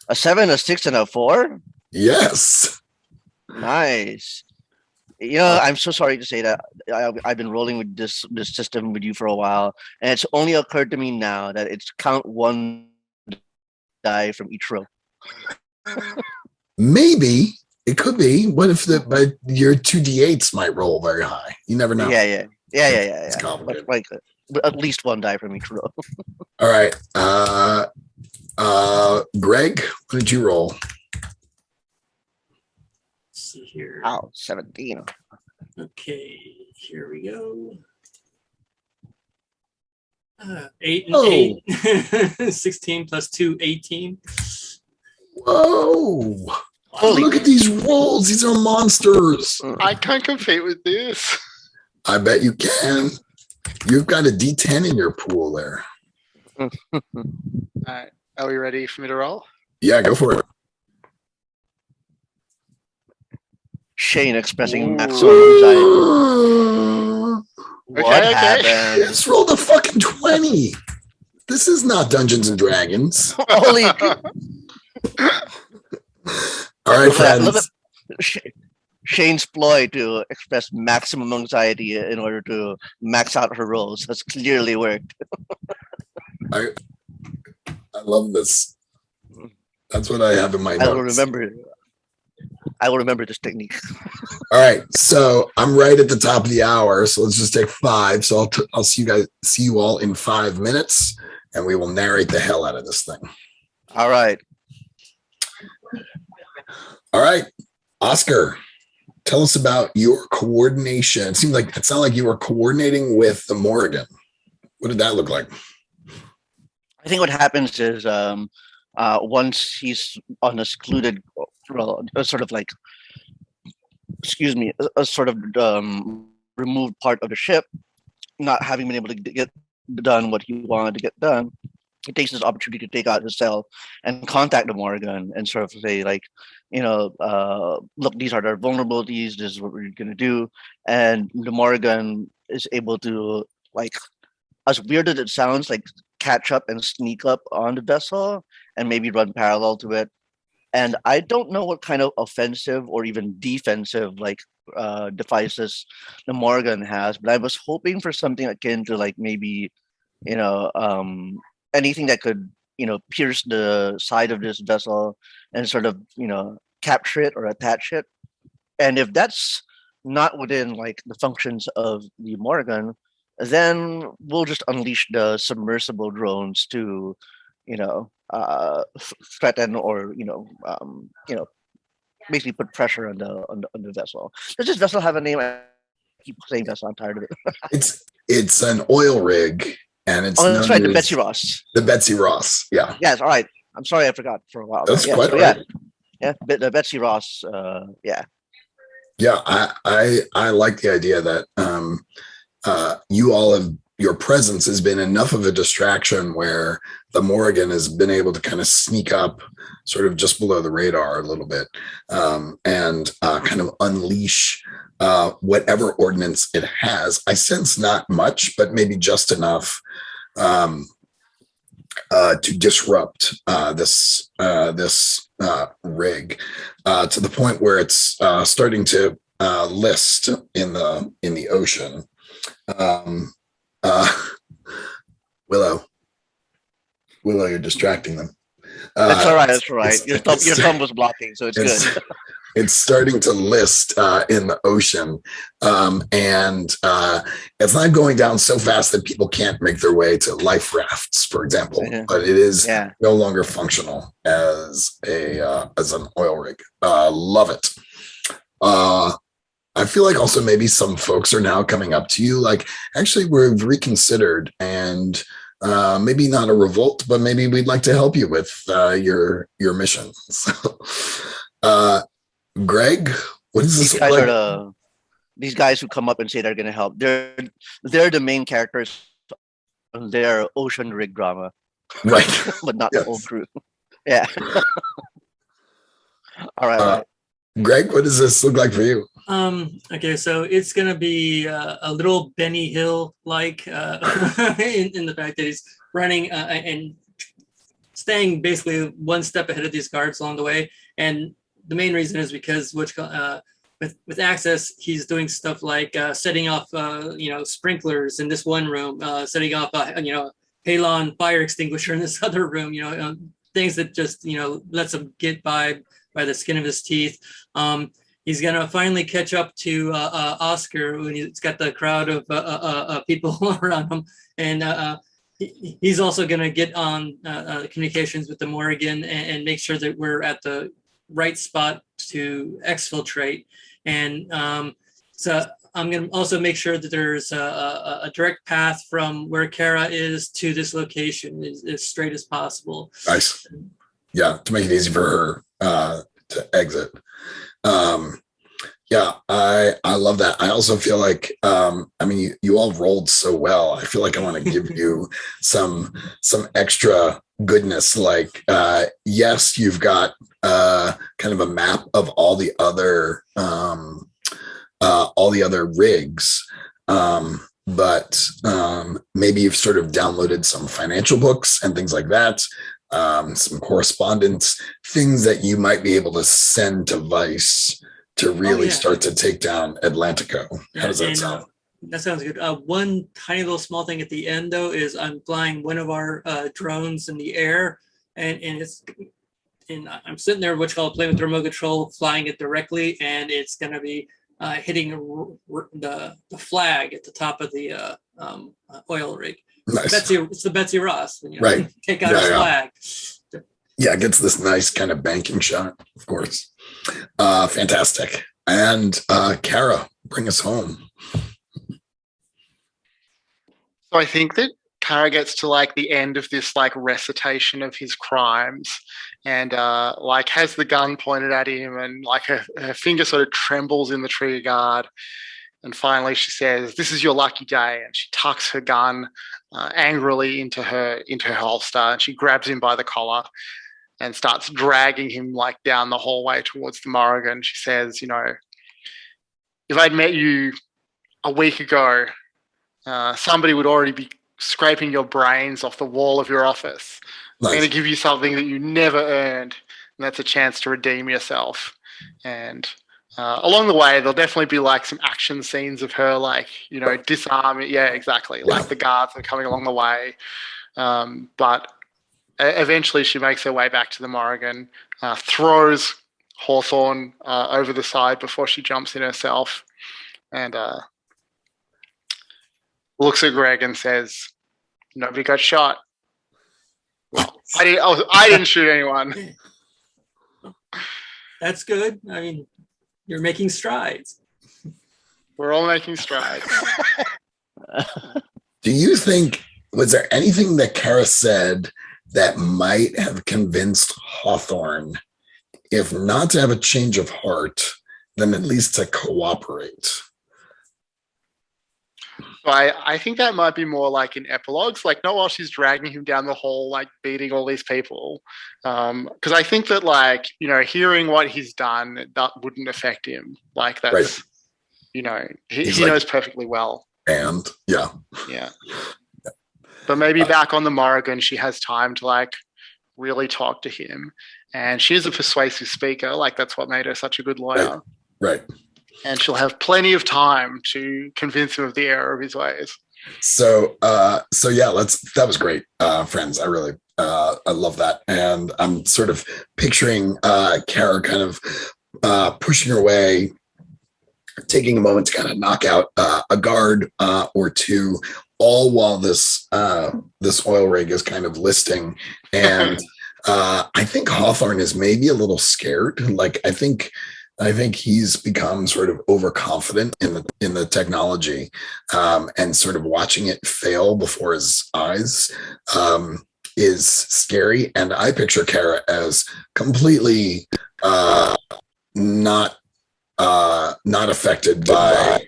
a 7, a 6, and a 4. Yes. Nice. I'm so sorry to say that I've been rolling with this system with you for a while, and it's only occurred to me now that it's count 1 die from each row. Maybe it could be. What if but your 2d8s might roll very high? You never know. Yeah. It's complicated. Like at least 1 die from each row. All right. Greg, what did you roll? Let's see here. Wow, 17. Okay, here we go. 8 and Oh. 8. 16 plus 2, 18. Whoa. Holy- Look at these rolls. These are monsters. I can't compete with this. I bet you can. You've got a D10 in your pool there. All right. Are we ready for me to roll? Yeah, go for it. Shane expressing Ooh. maximum anxiety. What Okay. I happened? just rolled a fucking 20. This is not Dungeons and Dragons. Holy! All right, Look at friends. Shane's ploy to express maximum anxiety in order to max out her rolls has clearly worked. I love this. That's what I have in my I will notes. remember. I will remember this technique. All right, so I'm right at the top of the hour, so let's just take 5. So I'll see you all in 5 minutes, and we will narrate the hell out of this thing. All right. All right, Oscar, tell us about your coordination. It sounded like you were coordinating with the Morrigan. What did that look like? I think what happens is once he's on a secluded, well, a sort of like, excuse me, a sort of removed part of the ship, not having been able to get done what he wanted to get done, he takes this opportunity to take out his cell and contact the Morgan and sort of say, like, look, these are their vulnerabilities. This is what we're going to do. And the Morgan is able to, like, as weird as it sounds, like, catch up and sneak up on the vessel and maybe run parallel to it. And I don't know what kind of offensive or even defensive, like, devices the Morgan has, but I was hoping for something akin to, like, maybe, anything that could, pierce the side of this vessel and sort of, capture it or attach it. And if that's not within, like, the functions of the Morgan, then we'll just unleash the submersible drones to, threaten or, basically put pressure on the vessel. Does this vessel have a name? I keep saying vessel. I'm tired of it. It's an oil rig, and it's that's right, the as Betsy Ross. The Betsy Ross, yeah. Yes, all right. I'm sorry, I forgot for a while. That's quite so, right. Yeah, the Betsy Ross. Yeah. Yeah, I like the idea that your presence has been enough of a distraction where the Morrigan has been able to kind of sneak up sort of just below the radar a little bit, and kind of unleash whatever ordnance it has. I sense not much, but maybe just enough to disrupt this rig to the point where it's starting to list in the ocean. Willow, you're distracting them. That's all right. That's all right. Your thumb was blocking, so it's good. It's starting to list in the ocean, and it's not going down so fast that people can't make their way to life rafts, for example. But it is no longer functional as an oil rig. Love it. I feel like also maybe some folks are now coming up to you like, actually, we've reconsidered, and maybe not a revolt, but maybe we'd like to help you with your mission. So, Greg, what is this? These guys who come up and say they're going to help. They're the main characters of their ocean rig drama, right? But not the whole crew. Yeah. All right. Greg, what does this look like for you? Okay, so it's gonna be a little Benny Hill like in the fact that he's running and staying basically one step ahead of these guards along the way. And the main reason is because with access, he's doing stuff like setting off sprinklers in this one room, setting off halon fire extinguisher in this other room. Things that just lets him get by the skin of his teeth. He's gonna finally catch up to Oscar when he's got the crowd of people around him, and he's also gonna get on communications with the Morrigan and make sure that we're at the right spot to exfiltrate. And so I'm gonna also make sure that there's a direct path from where Kara is to this location as straight as possible. Nice. Yeah, to make it easy for her to exit. Yeah, I love that. I also feel like, you all rolled so well. I feel like I want to give you some extra goodness. Like, yes, you've got kind of a map of all the other rigs, but maybe you've sort of downloaded some financial books and things like that. some correspondence, things that you might be able to send to Vice to really start to take down Atlantico. How does that sound? That sounds good. One tiny little small thing at the end, though, is I'm flying one of our drones in the air, and I'm sitting there, playing with the remote control, flying it directly, and it's going to be hitting the flag at the top of the oil rig. Nice. It's the Betsy Ross. Right. Take out his flag. Yeah, it gets this nice kind of banking shot, of course. Fantastic. And Kara, bring us home. So I think that Kara gets to like the end of this like recitation of his crimes, and like has the gun pointed at him, and like her finger sort of trembles in the trigger guard, and finally she says, "This is your lucky day," and she tucks her gun angrily into her holster, and she grabs him by the collar and starts dragging him like down the hallway towards the Morrigan. She says, if I'd met you a week ago, somebody would already be scraping your brains off the wall of your office. Nice. I'm going to give you something that you never earned, and that's a chance to redeem yourself. And along the way, there'll definitely be like some action scenes of her, like, disarming. Yeah, exactly. Yeah. Like the guards are coming along the way. But eventually she makes her way back to the Morrigan, throws Hawthorne over the side before she jumps in herself, and looks at Greg and says, "Nobody got shot." Well, I didn't shoot anyone. That's good. I mean, you're making strides. We're all making strides. Do you think, was there anything that Kara said that might have convinced Hawthorne, if not to have a change of heart, then at least to cooperate? I think that might be more like in epilogues, like not while she's dragging him down the hall, like beating all these people. Because I think that, like, hearing what he's done, that wouldn't affect him. Like that's, right. He knows perfectly well. And yeah. But maybe back on the Morrigan, she has time to like really talk to him. And she is a persuasive speaker. Like that's what made her such a good lawyer. Right. And she'll have plenty of time to convince him of the error of his ways. So yeah, that was great, friends. I really, I love that. And I'm sort of picturing Kara kind of pushing her way, taking a moment to kind of knock out a guard or two, all while this oil rig is kind of listing. And I think Hawthorne is maybe a little scared. Like, I think he's become sort of overconfident in the technology, and sort of watching it fail before his eyes is scary. And I picture Kara as completely not affected by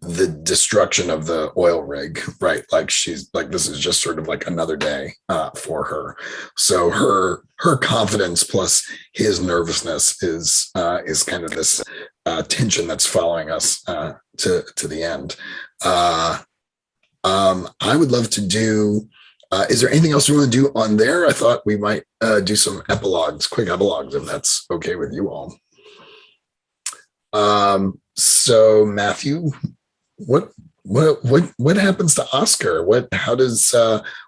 the destruction of the oil rig, right? Like she's like, this is just sort of like another day for her. So her confidence plus his nervousness is kind of this tension that's following us to the end. I would love to do. Is there anything else we want to do on there? I thought we might do some quick epilogues, if that's okay with you all. So Matthew, what happens to Oscar? What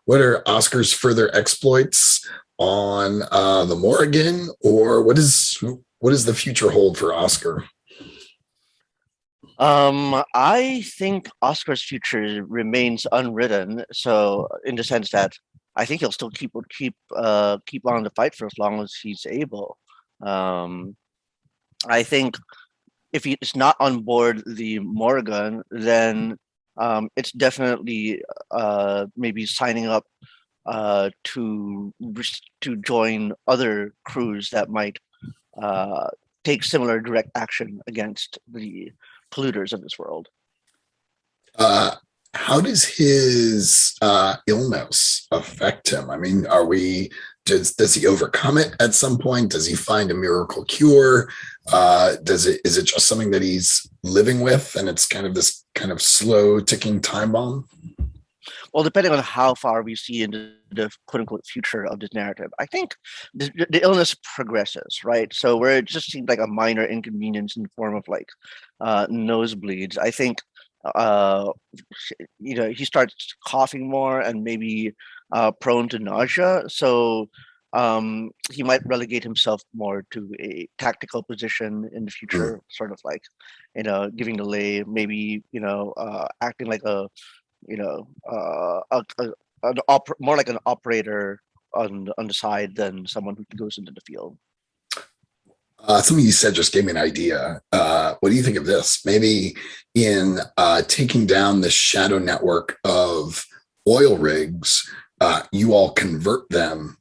are Oscar's further exploits on the Morrigan, or what does the future hold for Oscar? I think Oscar's future remains unwritten. So in the sense that I think he'll still keep on the fight for as long as he's able. I think if he's not on board the Morrigan, then it's definitely maybe signing up to join other crews that might take similar direct action against the polluters of this world. How does his illness affect him? I mean, does he overcome it at some point? Does he find a miracle cure? Is it just something that he's living with, and it's kind of this kind of slow ticking time bomb? well, depending on how far we see into the quote unquote future of this narrative, I think the illness progresses, right? So where it just seemed like a minor inconvenience in the form of like nosebleeds, I think he starts coughing more and maybe prone to nausea. So he might relegate himself more to a tactical position in the future, sort of like, giving the lay, maybe, acting like a, more like an operator on the side than someone who goes into the field. Something you said just gave me an idea. What do you think of this? Maybe in taking down the shadow network of oil rigs, you all convert them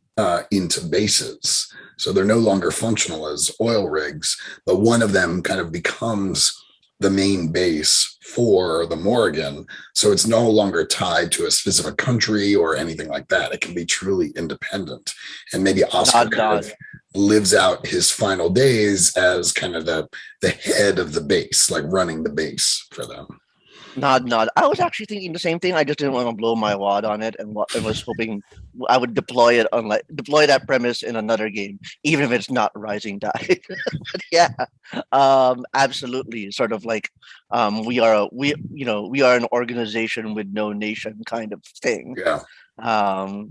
into bases. So they're no longer functional as oil rigs, but one of them kind of becomes the main base for the Morrigan. So it's no longer tied to a specific country or anything like that. It can be truly independent. And maybe Oscar kind of lives out his final days as kind of the head of the base, like running the base for them. Nod. I was actually thinking the same thing. I just didn't want to blow my wad on it, and was hoping I would deploy that premise in another game, even if it's not Rising Tide. But yeah, absolutely. Sort of like we are an organization with no nation kind of thing. Yeah. A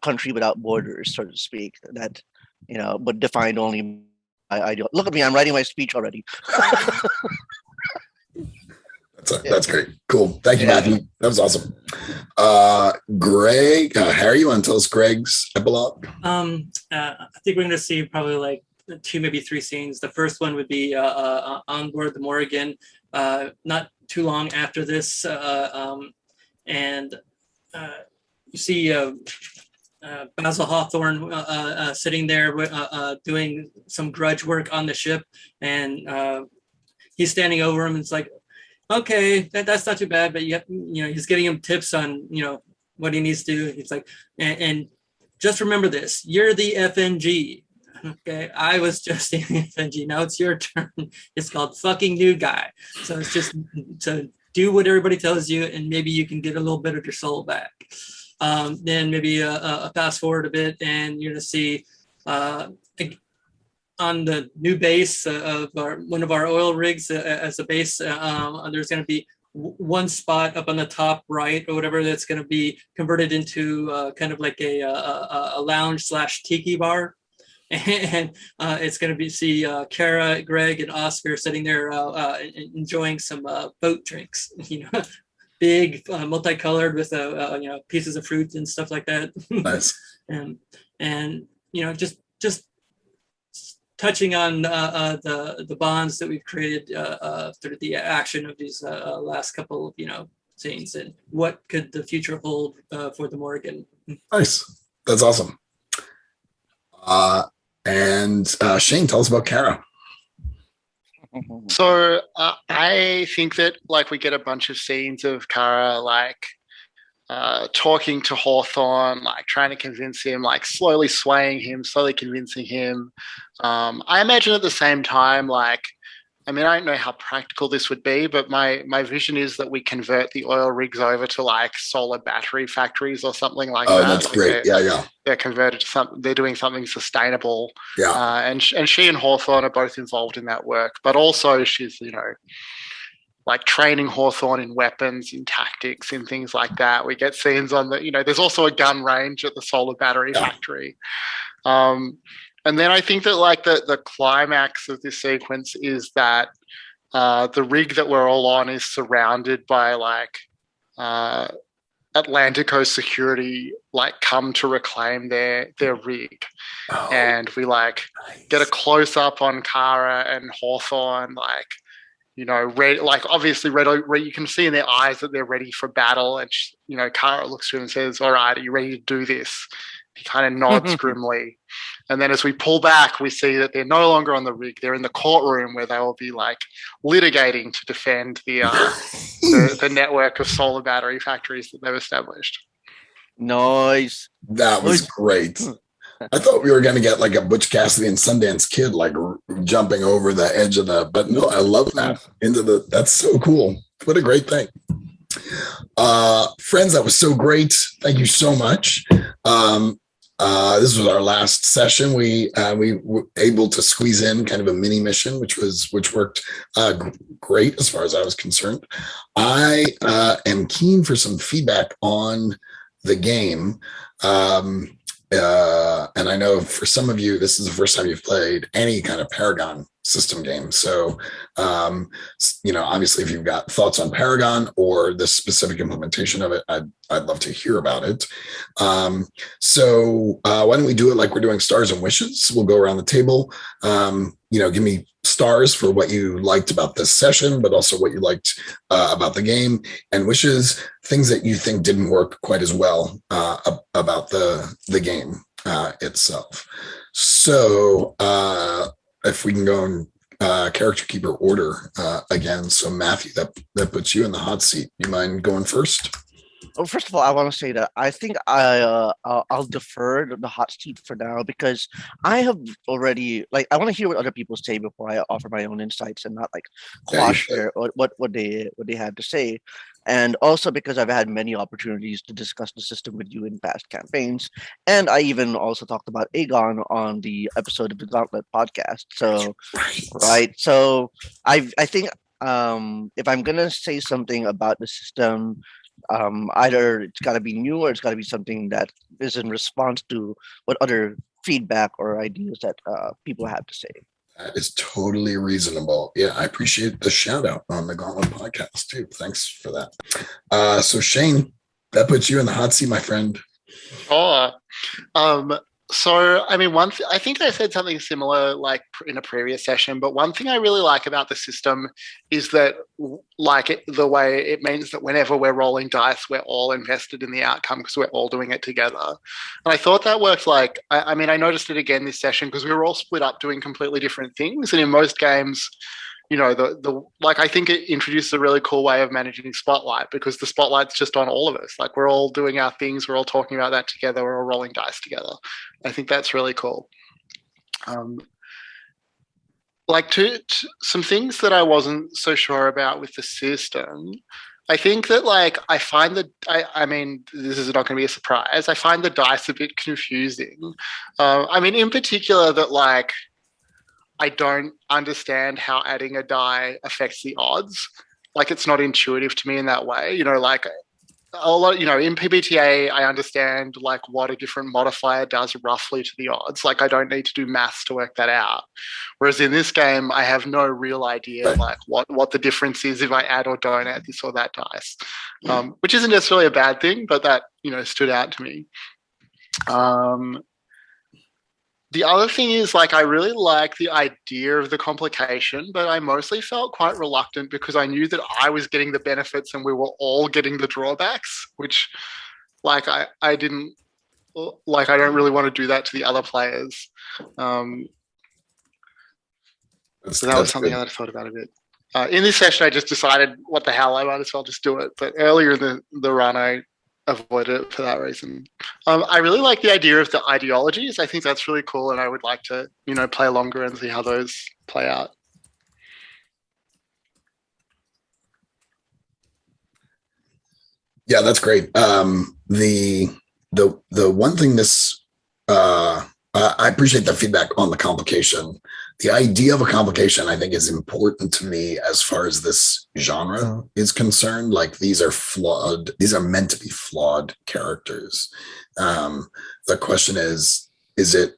country without borders, so to speak. That but defined only by ideal. Look at me, I'm writing my speech already. That's great. Cool. Thank you, Matthew. That was awesome. Greg, Harry, you want to tell us Greg's epilogue? I think we're going to see probably like 2, maybe 3 scenes. The first one would be on board the Morrigan, not too long after this. And you see Basil Hawthorne sitting there doing some grudge work on the ship, and he's standing over him, and it's like, okay, that's not too bad, but he's giving him tips on what he needs to do. He's like, and just remember this: you're the FNG. Okay, I was just the FNG. Now it's your turn. It's called fucking new guy. So it's just to do what everybody tells you, and maybe you can get a little bit of your soul back. Then maybe a fast forward a bit, and you're gonna see on the new base of one of our oil rigs as a base, there's going to be one spot up on the top right or whatever that's going to be converted into kind of like a lounge / tiki bar. And it's going to be Kara, Greg, and Oscar sitting there enjoying some boat drinks, big, multicolored with pieces of fruit and stuff like that. Nice. and just touching on the bonds that we've created through the action of these last couple of scenes, and what could the future hold for the Morrigan. Nice. That's awesome. And Shane, tell us about Kara. So I think that we get a bunch of scenes of Kara talking to Hawthorne, trying to convince him, slowly swaying him, slowly convincing him. I imagine at the same time, I don't know how practical this would be, but my vision is that we convert the oil rigs over to solar battery factories or something like that. Oh, that's great. Yeah. They're converted to something. They're doing something sustainable. Yeah. And she and Hawthorne are both involved in that work, but also she's training Hawthorne in weapons, in tactics, in things like that. We get scenes on there's also a gun range at the solar battery factory. And then I think that the climax of this sequence is that the rig that we're all on is surrounded by Atlantico security come to reclaim their rig. Oh, and we get a close up on Kara and Hawthorne, ready, obviously ready. You can see in their eyes that they're ready for battle. And Kara looks to him and says, "All right, are you ready to do this?" He kind of nods grimly. And then as we pull back, we see that they're no longer on the rig. They're in the courtroom where they will be litigating to defend the network of solar battery factories that they've established. Nice. That was great. I thought we were going to get a Butch Cassidy and Sundance Kid, jumping over the edge of but no, I love that. That's so cool. What a great thing. Friends, that was so great. Thank you so much. This was our last session. We were able to squeeze in kind of a mini mission, which worked great as far as I was concerned. I am keen for some feedback on the game. And I know for some of you, this is the first time you've played any kind of Paragon system game. So, obviously, if you've got thoughts on Paragon or the specific implementation of it, I'd love to hear about it. So why don't we do it like we're doing stars and wishes? We'll go around the table. Give me stars for what you liked about this session, but also what you liked about the game, and wishes, things that you think didn't work quite as well about the game itself. So if we can go in character keeper order again. So Matthew, that puts you in the hot seat. You mind going first? Well, first of all, I want to say that I think I'll defer the hot seat for now, because I have already, I want to hear what other people say before I offer my own insights and not quash what they have to say. And also because I've had many opportunities to discuss the system with you in past campaigns, and I even also talked about Aegon on the episode of the Gauntlet podcast. So, right. So I think if I'm gonna say something about the system, either it's got to be new or it's got to be something that is in response to what other feedback or ideas that people have to say. That is totally reasonable. Yeah, I appreciate the shout out on the Gauntlet podcast too. Thanks for that. So Shane, that puts you in the hot seat, my friend. So, I mean, I think I said something similar in a previous session, but one thing I really like about the system is that the way it means that whenever we're rolling dice, we're all invested in the outcome because we're all doing it together. And I thought that worked I noticed it again this session because we were all split up doing completely different things. And in most games, I think it introduces a really cool way of managing Spotlight, because the spotlight's just on all of us. We're all doing our things, we're all talking about that together, we're all rolling dice together. I think that's really cool. Some things that I wasn't so sure about with the system. I think that I find that this is not going to be a surprise. I find the dice a bit confusing. In particular that I don't understand how adding a die affects the odds. It's not intuitive to me in that way. In PBTA, I understand what a different modifier does roughly to the odds. I don't need to do maths to work that out. Whereas in this game, I have no real idea what the difference is if I add or don't add this or that dice, which isn't necessarily a bad thing, but that stood out to me. The other thing is, I really like the idea of the complication, but I mostly felt quite reluctant because I knew that I was getting the benefits and we were all getting the drawbacks, which, I didn't, I don't really want to do that to the other players. So that was something that I thought about a bit. In this session, I just decided, what the hell, I might as well just do it. But earlier in the run, I avoided it for that reason. I really like the idea of the ideologies. I think that's really cool, and I would like to, play longer and see how those play out. Yeah, that's great. The one thing I appreciate the feedback on the complication. The idea of a complication, I think, is important to me as far as this genre is concerned. These are flawed. These are meant to be flawed characters. The question is it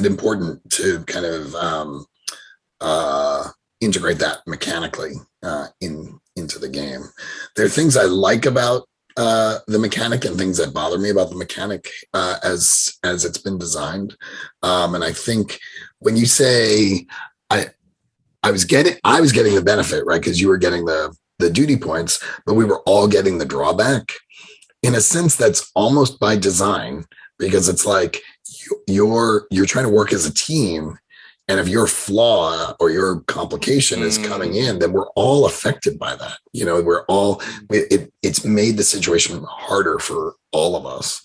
important to kind of integrate that mechanically into the game? There are things I like about the mechanic and things that bother me about the mechanic as it's been designed. And I think when you say I was getting the benefit, right? Because you were getting the duty points, but we were all getting the drawback. In a sense, that's almost by design, because it's you're trying to work as a team. And if your flaw or your complication is coming in, then we're all affected by that. We're all, it's made the situation harder for all of us.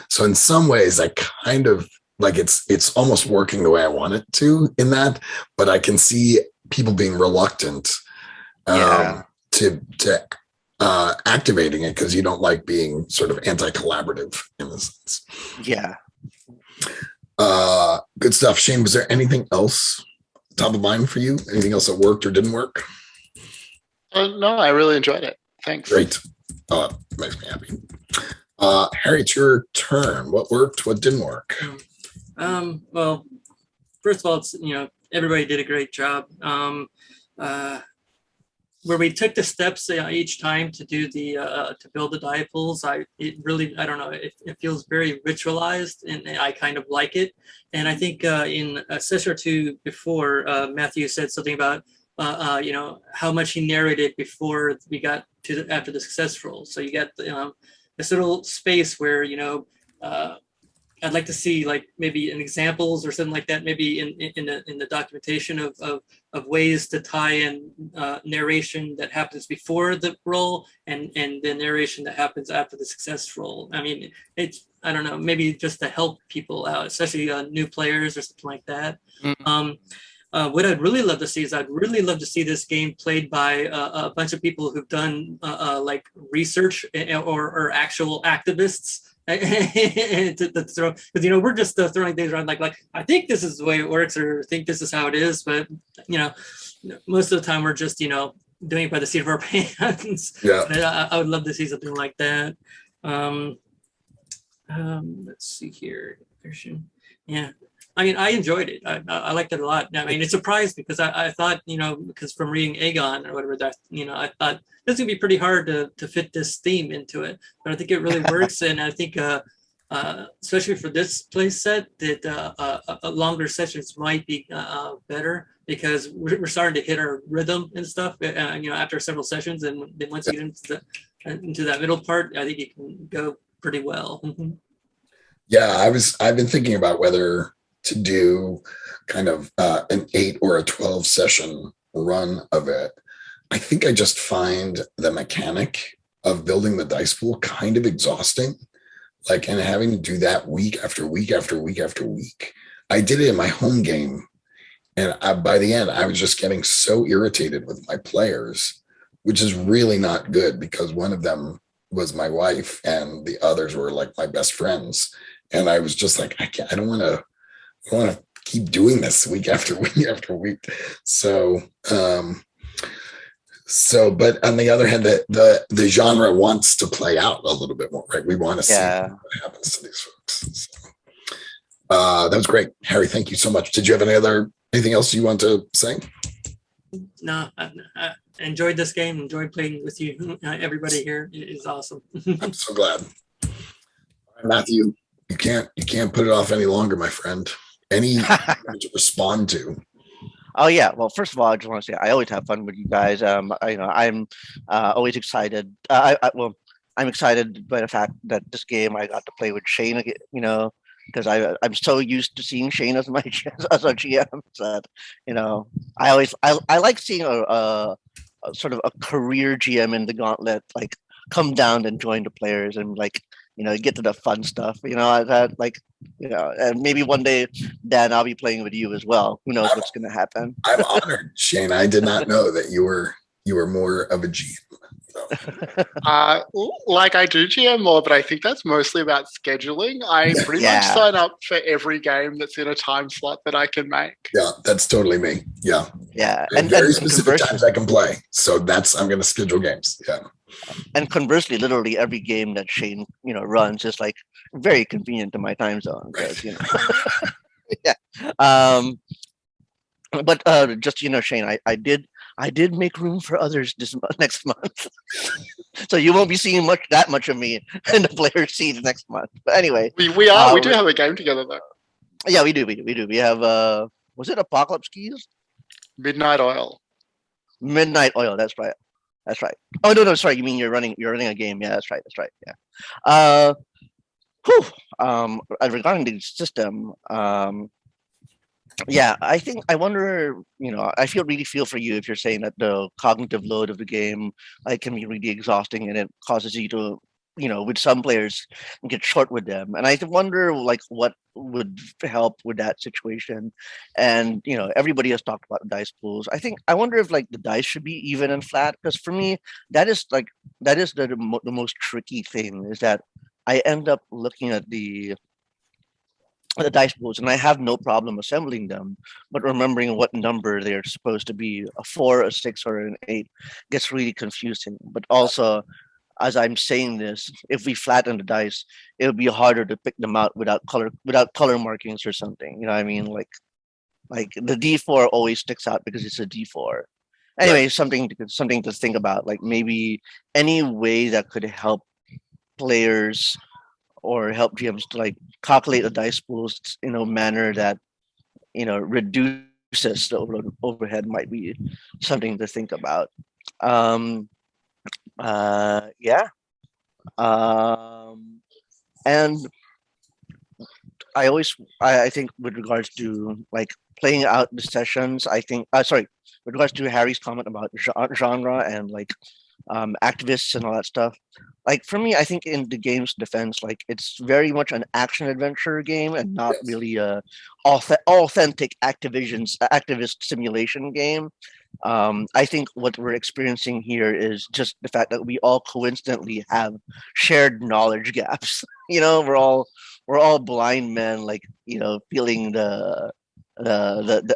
So in some ways, I kind of it's almost working the way I want it to in that, but I can see people being reluctant to activating it because you don't like being sort of anti-collaborative in a sense. Yeah. Good stuff. Shane, was there anything else top of mind for you? Anything else that worked or didn't work? No, I really enjoyed it. Thanks. Great. Makes me happy. Harry, it's your turn. What worked? What didn't work? Well, first of all, it's, everybody did a great job. Where we took the steps each time to do the to build the die pools, it really, I don't know, it feels very ritualized, and I kind of like it. And I think in a session or two before, Matthew said something about how much he narrated before we got to after the success roll. So you get this little space where I'd like to see like maybe in examples or something like that, maybe in the documentation of ways to tie in narration that happens before the roll and the narration that happens after the success roll. I mean, I don't know, maybe just to help people out, especially new players or something like that. Mm-hmm. What I'd really love to see is I'd really love to see this game played by a bunch of people who've done like research or actual activists. To throw, because we're just throwing things around like I think this is the way it works or think this is how it is, but most of the time we're just doing it by the seat of our pants. Yeah. I would love to see something like that. Let's see here. Yeah. I mean, I enjoyed it. I liked it a lot. I mean, it surprised me because I thought, because from reading Aegon or whatever, that, I thought this would be pretty hard to fit this theme into it. But I think it really works. And I think, especially for this play set, that longer sessions might be better because we're starting to hit our rhythm and stuff, after several sessions. And then once you get into that middle part, I think you can go pretty well. Yeah, I've been thinking about whether to do kind of an 8 or a 12 session run of it. I think I just find the mechanic of building the dice pool kind of exhausting, and having to do that week after week after week after week. I did it in my home game, and by the end, I was just getting so irritated with my players, which is really not good because one of them was my wife and the others were like my best friends. And I was just like, I don't want to keep doing this week after week after week. So, but on the other hand, the genre wants to play out a little bit more, right? We want to see what happens to these folks. So, that was great. Harry, thank you so much. Did you have anything else you want to say? No, I enjoyed this game, enjoyed playing with you. Everybody here is awesome. I'm so glad. Matthew, you can't put it off any longer, my friend. Any to respond to? Oh yeah. Well, first of all, I just want to say I always have fun with you guys. I'm always excited. I'm excited by the fact that this game I got to play with Shane again. Because I'm so used to seeing Shane as my as a GM that I like seeing a sort of a career GM in the Gauntlet come down and join the players and get to the fun stuff. And maybe one day, Dan, I'll be playing with you as well. Who knows what's going to happen? I'm honored, Shane. I did not know that you were more of a GM. So. I do GM more, but I think that's mostly about scheduling. I pretty much sign up for every game that's in a time slot that I can make. Yeah, that's totally me. Yeah. Yeah. And very specific times I can play. So I'm going to schedule games. Yeah. And conversely, literally every game that Shane, runs is very convenient to my time zone. Right. Yeah. But just Shane, I did make room for others next month, so you won't be seeing that much of me in the player seats next month. But anyway, we do have a game together though. Yeah, we do. We have was it Apocalypse Keys? Midnight Oil. Midnight Oil. That's right. Oh no, sorry. You mean you're running a game? Yeah, that's right. Yeah. Regarding the system, yeah, I wonder, I really feel for you if you're saying that the cognitive load of the game can be really exhausting and it causes you to, with some players get short with them. And I wonder what would help with that situation. And everybody has talked about the dice pools. I wonder if like the dice should be even and flat, because for me that is the most tricky thing, is that I end up looking at the dice pools and I have no problem assembling them, but remembering what number they're supposed to be, a 4, a 6, or an 8, gets really confusing. But also, as I'm saying this, if we flatten the dice, it'll be harder to pick them out without color markings or something. You know what I mean? Like the D4 always sticks out because it's a D4. Anyway, Right. something to think about. Like maybe any way that could help players or help GMs to like calculate the dice pools in a manner that reduces the overhead might be something to think about. Um, yeah. And I think with regards to like playing out the sessions, I think sorry, with regards to Harry's comment about genre and like activists and all that stuff. Like for me, I think in the game's defense, like it's very much an action adventure game and not Yes. really a authentic activist simulation game. I think what we're experiencing here is just the fact that we all coincidentally have shared knowledge gaps. We're all blind men, like feeling the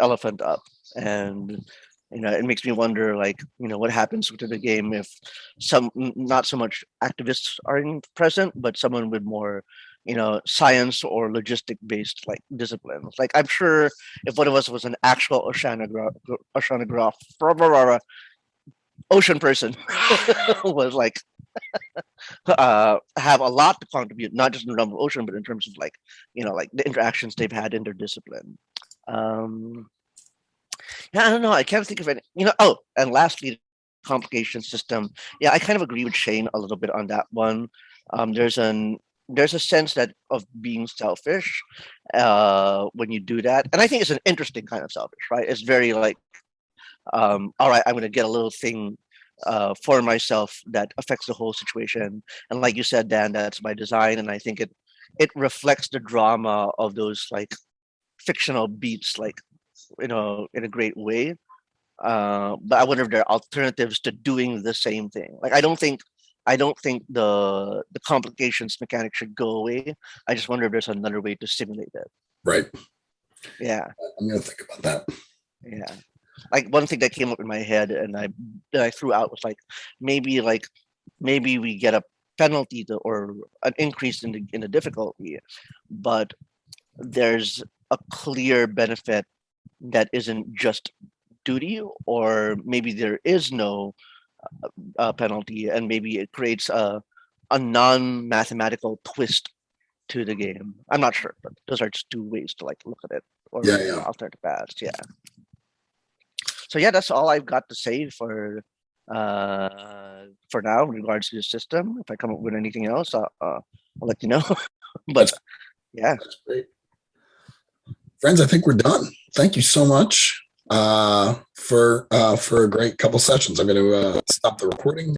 elephant up, and it makes me wonder, like what happens to the game if not so much activists are present, but someone with more science or logistic based like disciplines. Like I'm sure if one of us was an actual ocean person was like have a lot to contribute, not just in the realm of ocean, but in terms of like like the interactions they've had in their discipline. um yeah, I don't know. I can't think of any. Oh, and lastly, the complication system. Yeah, I kind of agree with Shane a little bit on that one. There's a sense that of being selfish when you do that, and I think it's an interesting kind of selfish, right? It's very like, all right, I'm going to get a little thing for myself that affects the whole situation, and like you said, Dan, that's by design, and I think it reflects the drama of those like fictional beats, like in a great way. But I wonder if there are alternatives to doing the same thing. Like I don't think the complications mechanic should go away. I just wonder if there's another way to simulate it. Right. Yeah, I'm going to think about that. yeah. Like one thing that came up in my head and I threw out was maybe we get a penalty or an increase in the difficulty, but there's a clear benefit that isn't just duty, or maybe there is no penalty, and maybe it creates a non-mathematical twist to the game. I'm not sure, but those are just two ways to like look at it, or Yeah. alternative paths. Yeah. So yeah, that's all I've got to say for now in regards to the system. If I come up with anything else, I'll let you know. But yeah, That's great. Friends, I think we're done. Thank you so much for a great couple sessions. I'm going to stop the recording.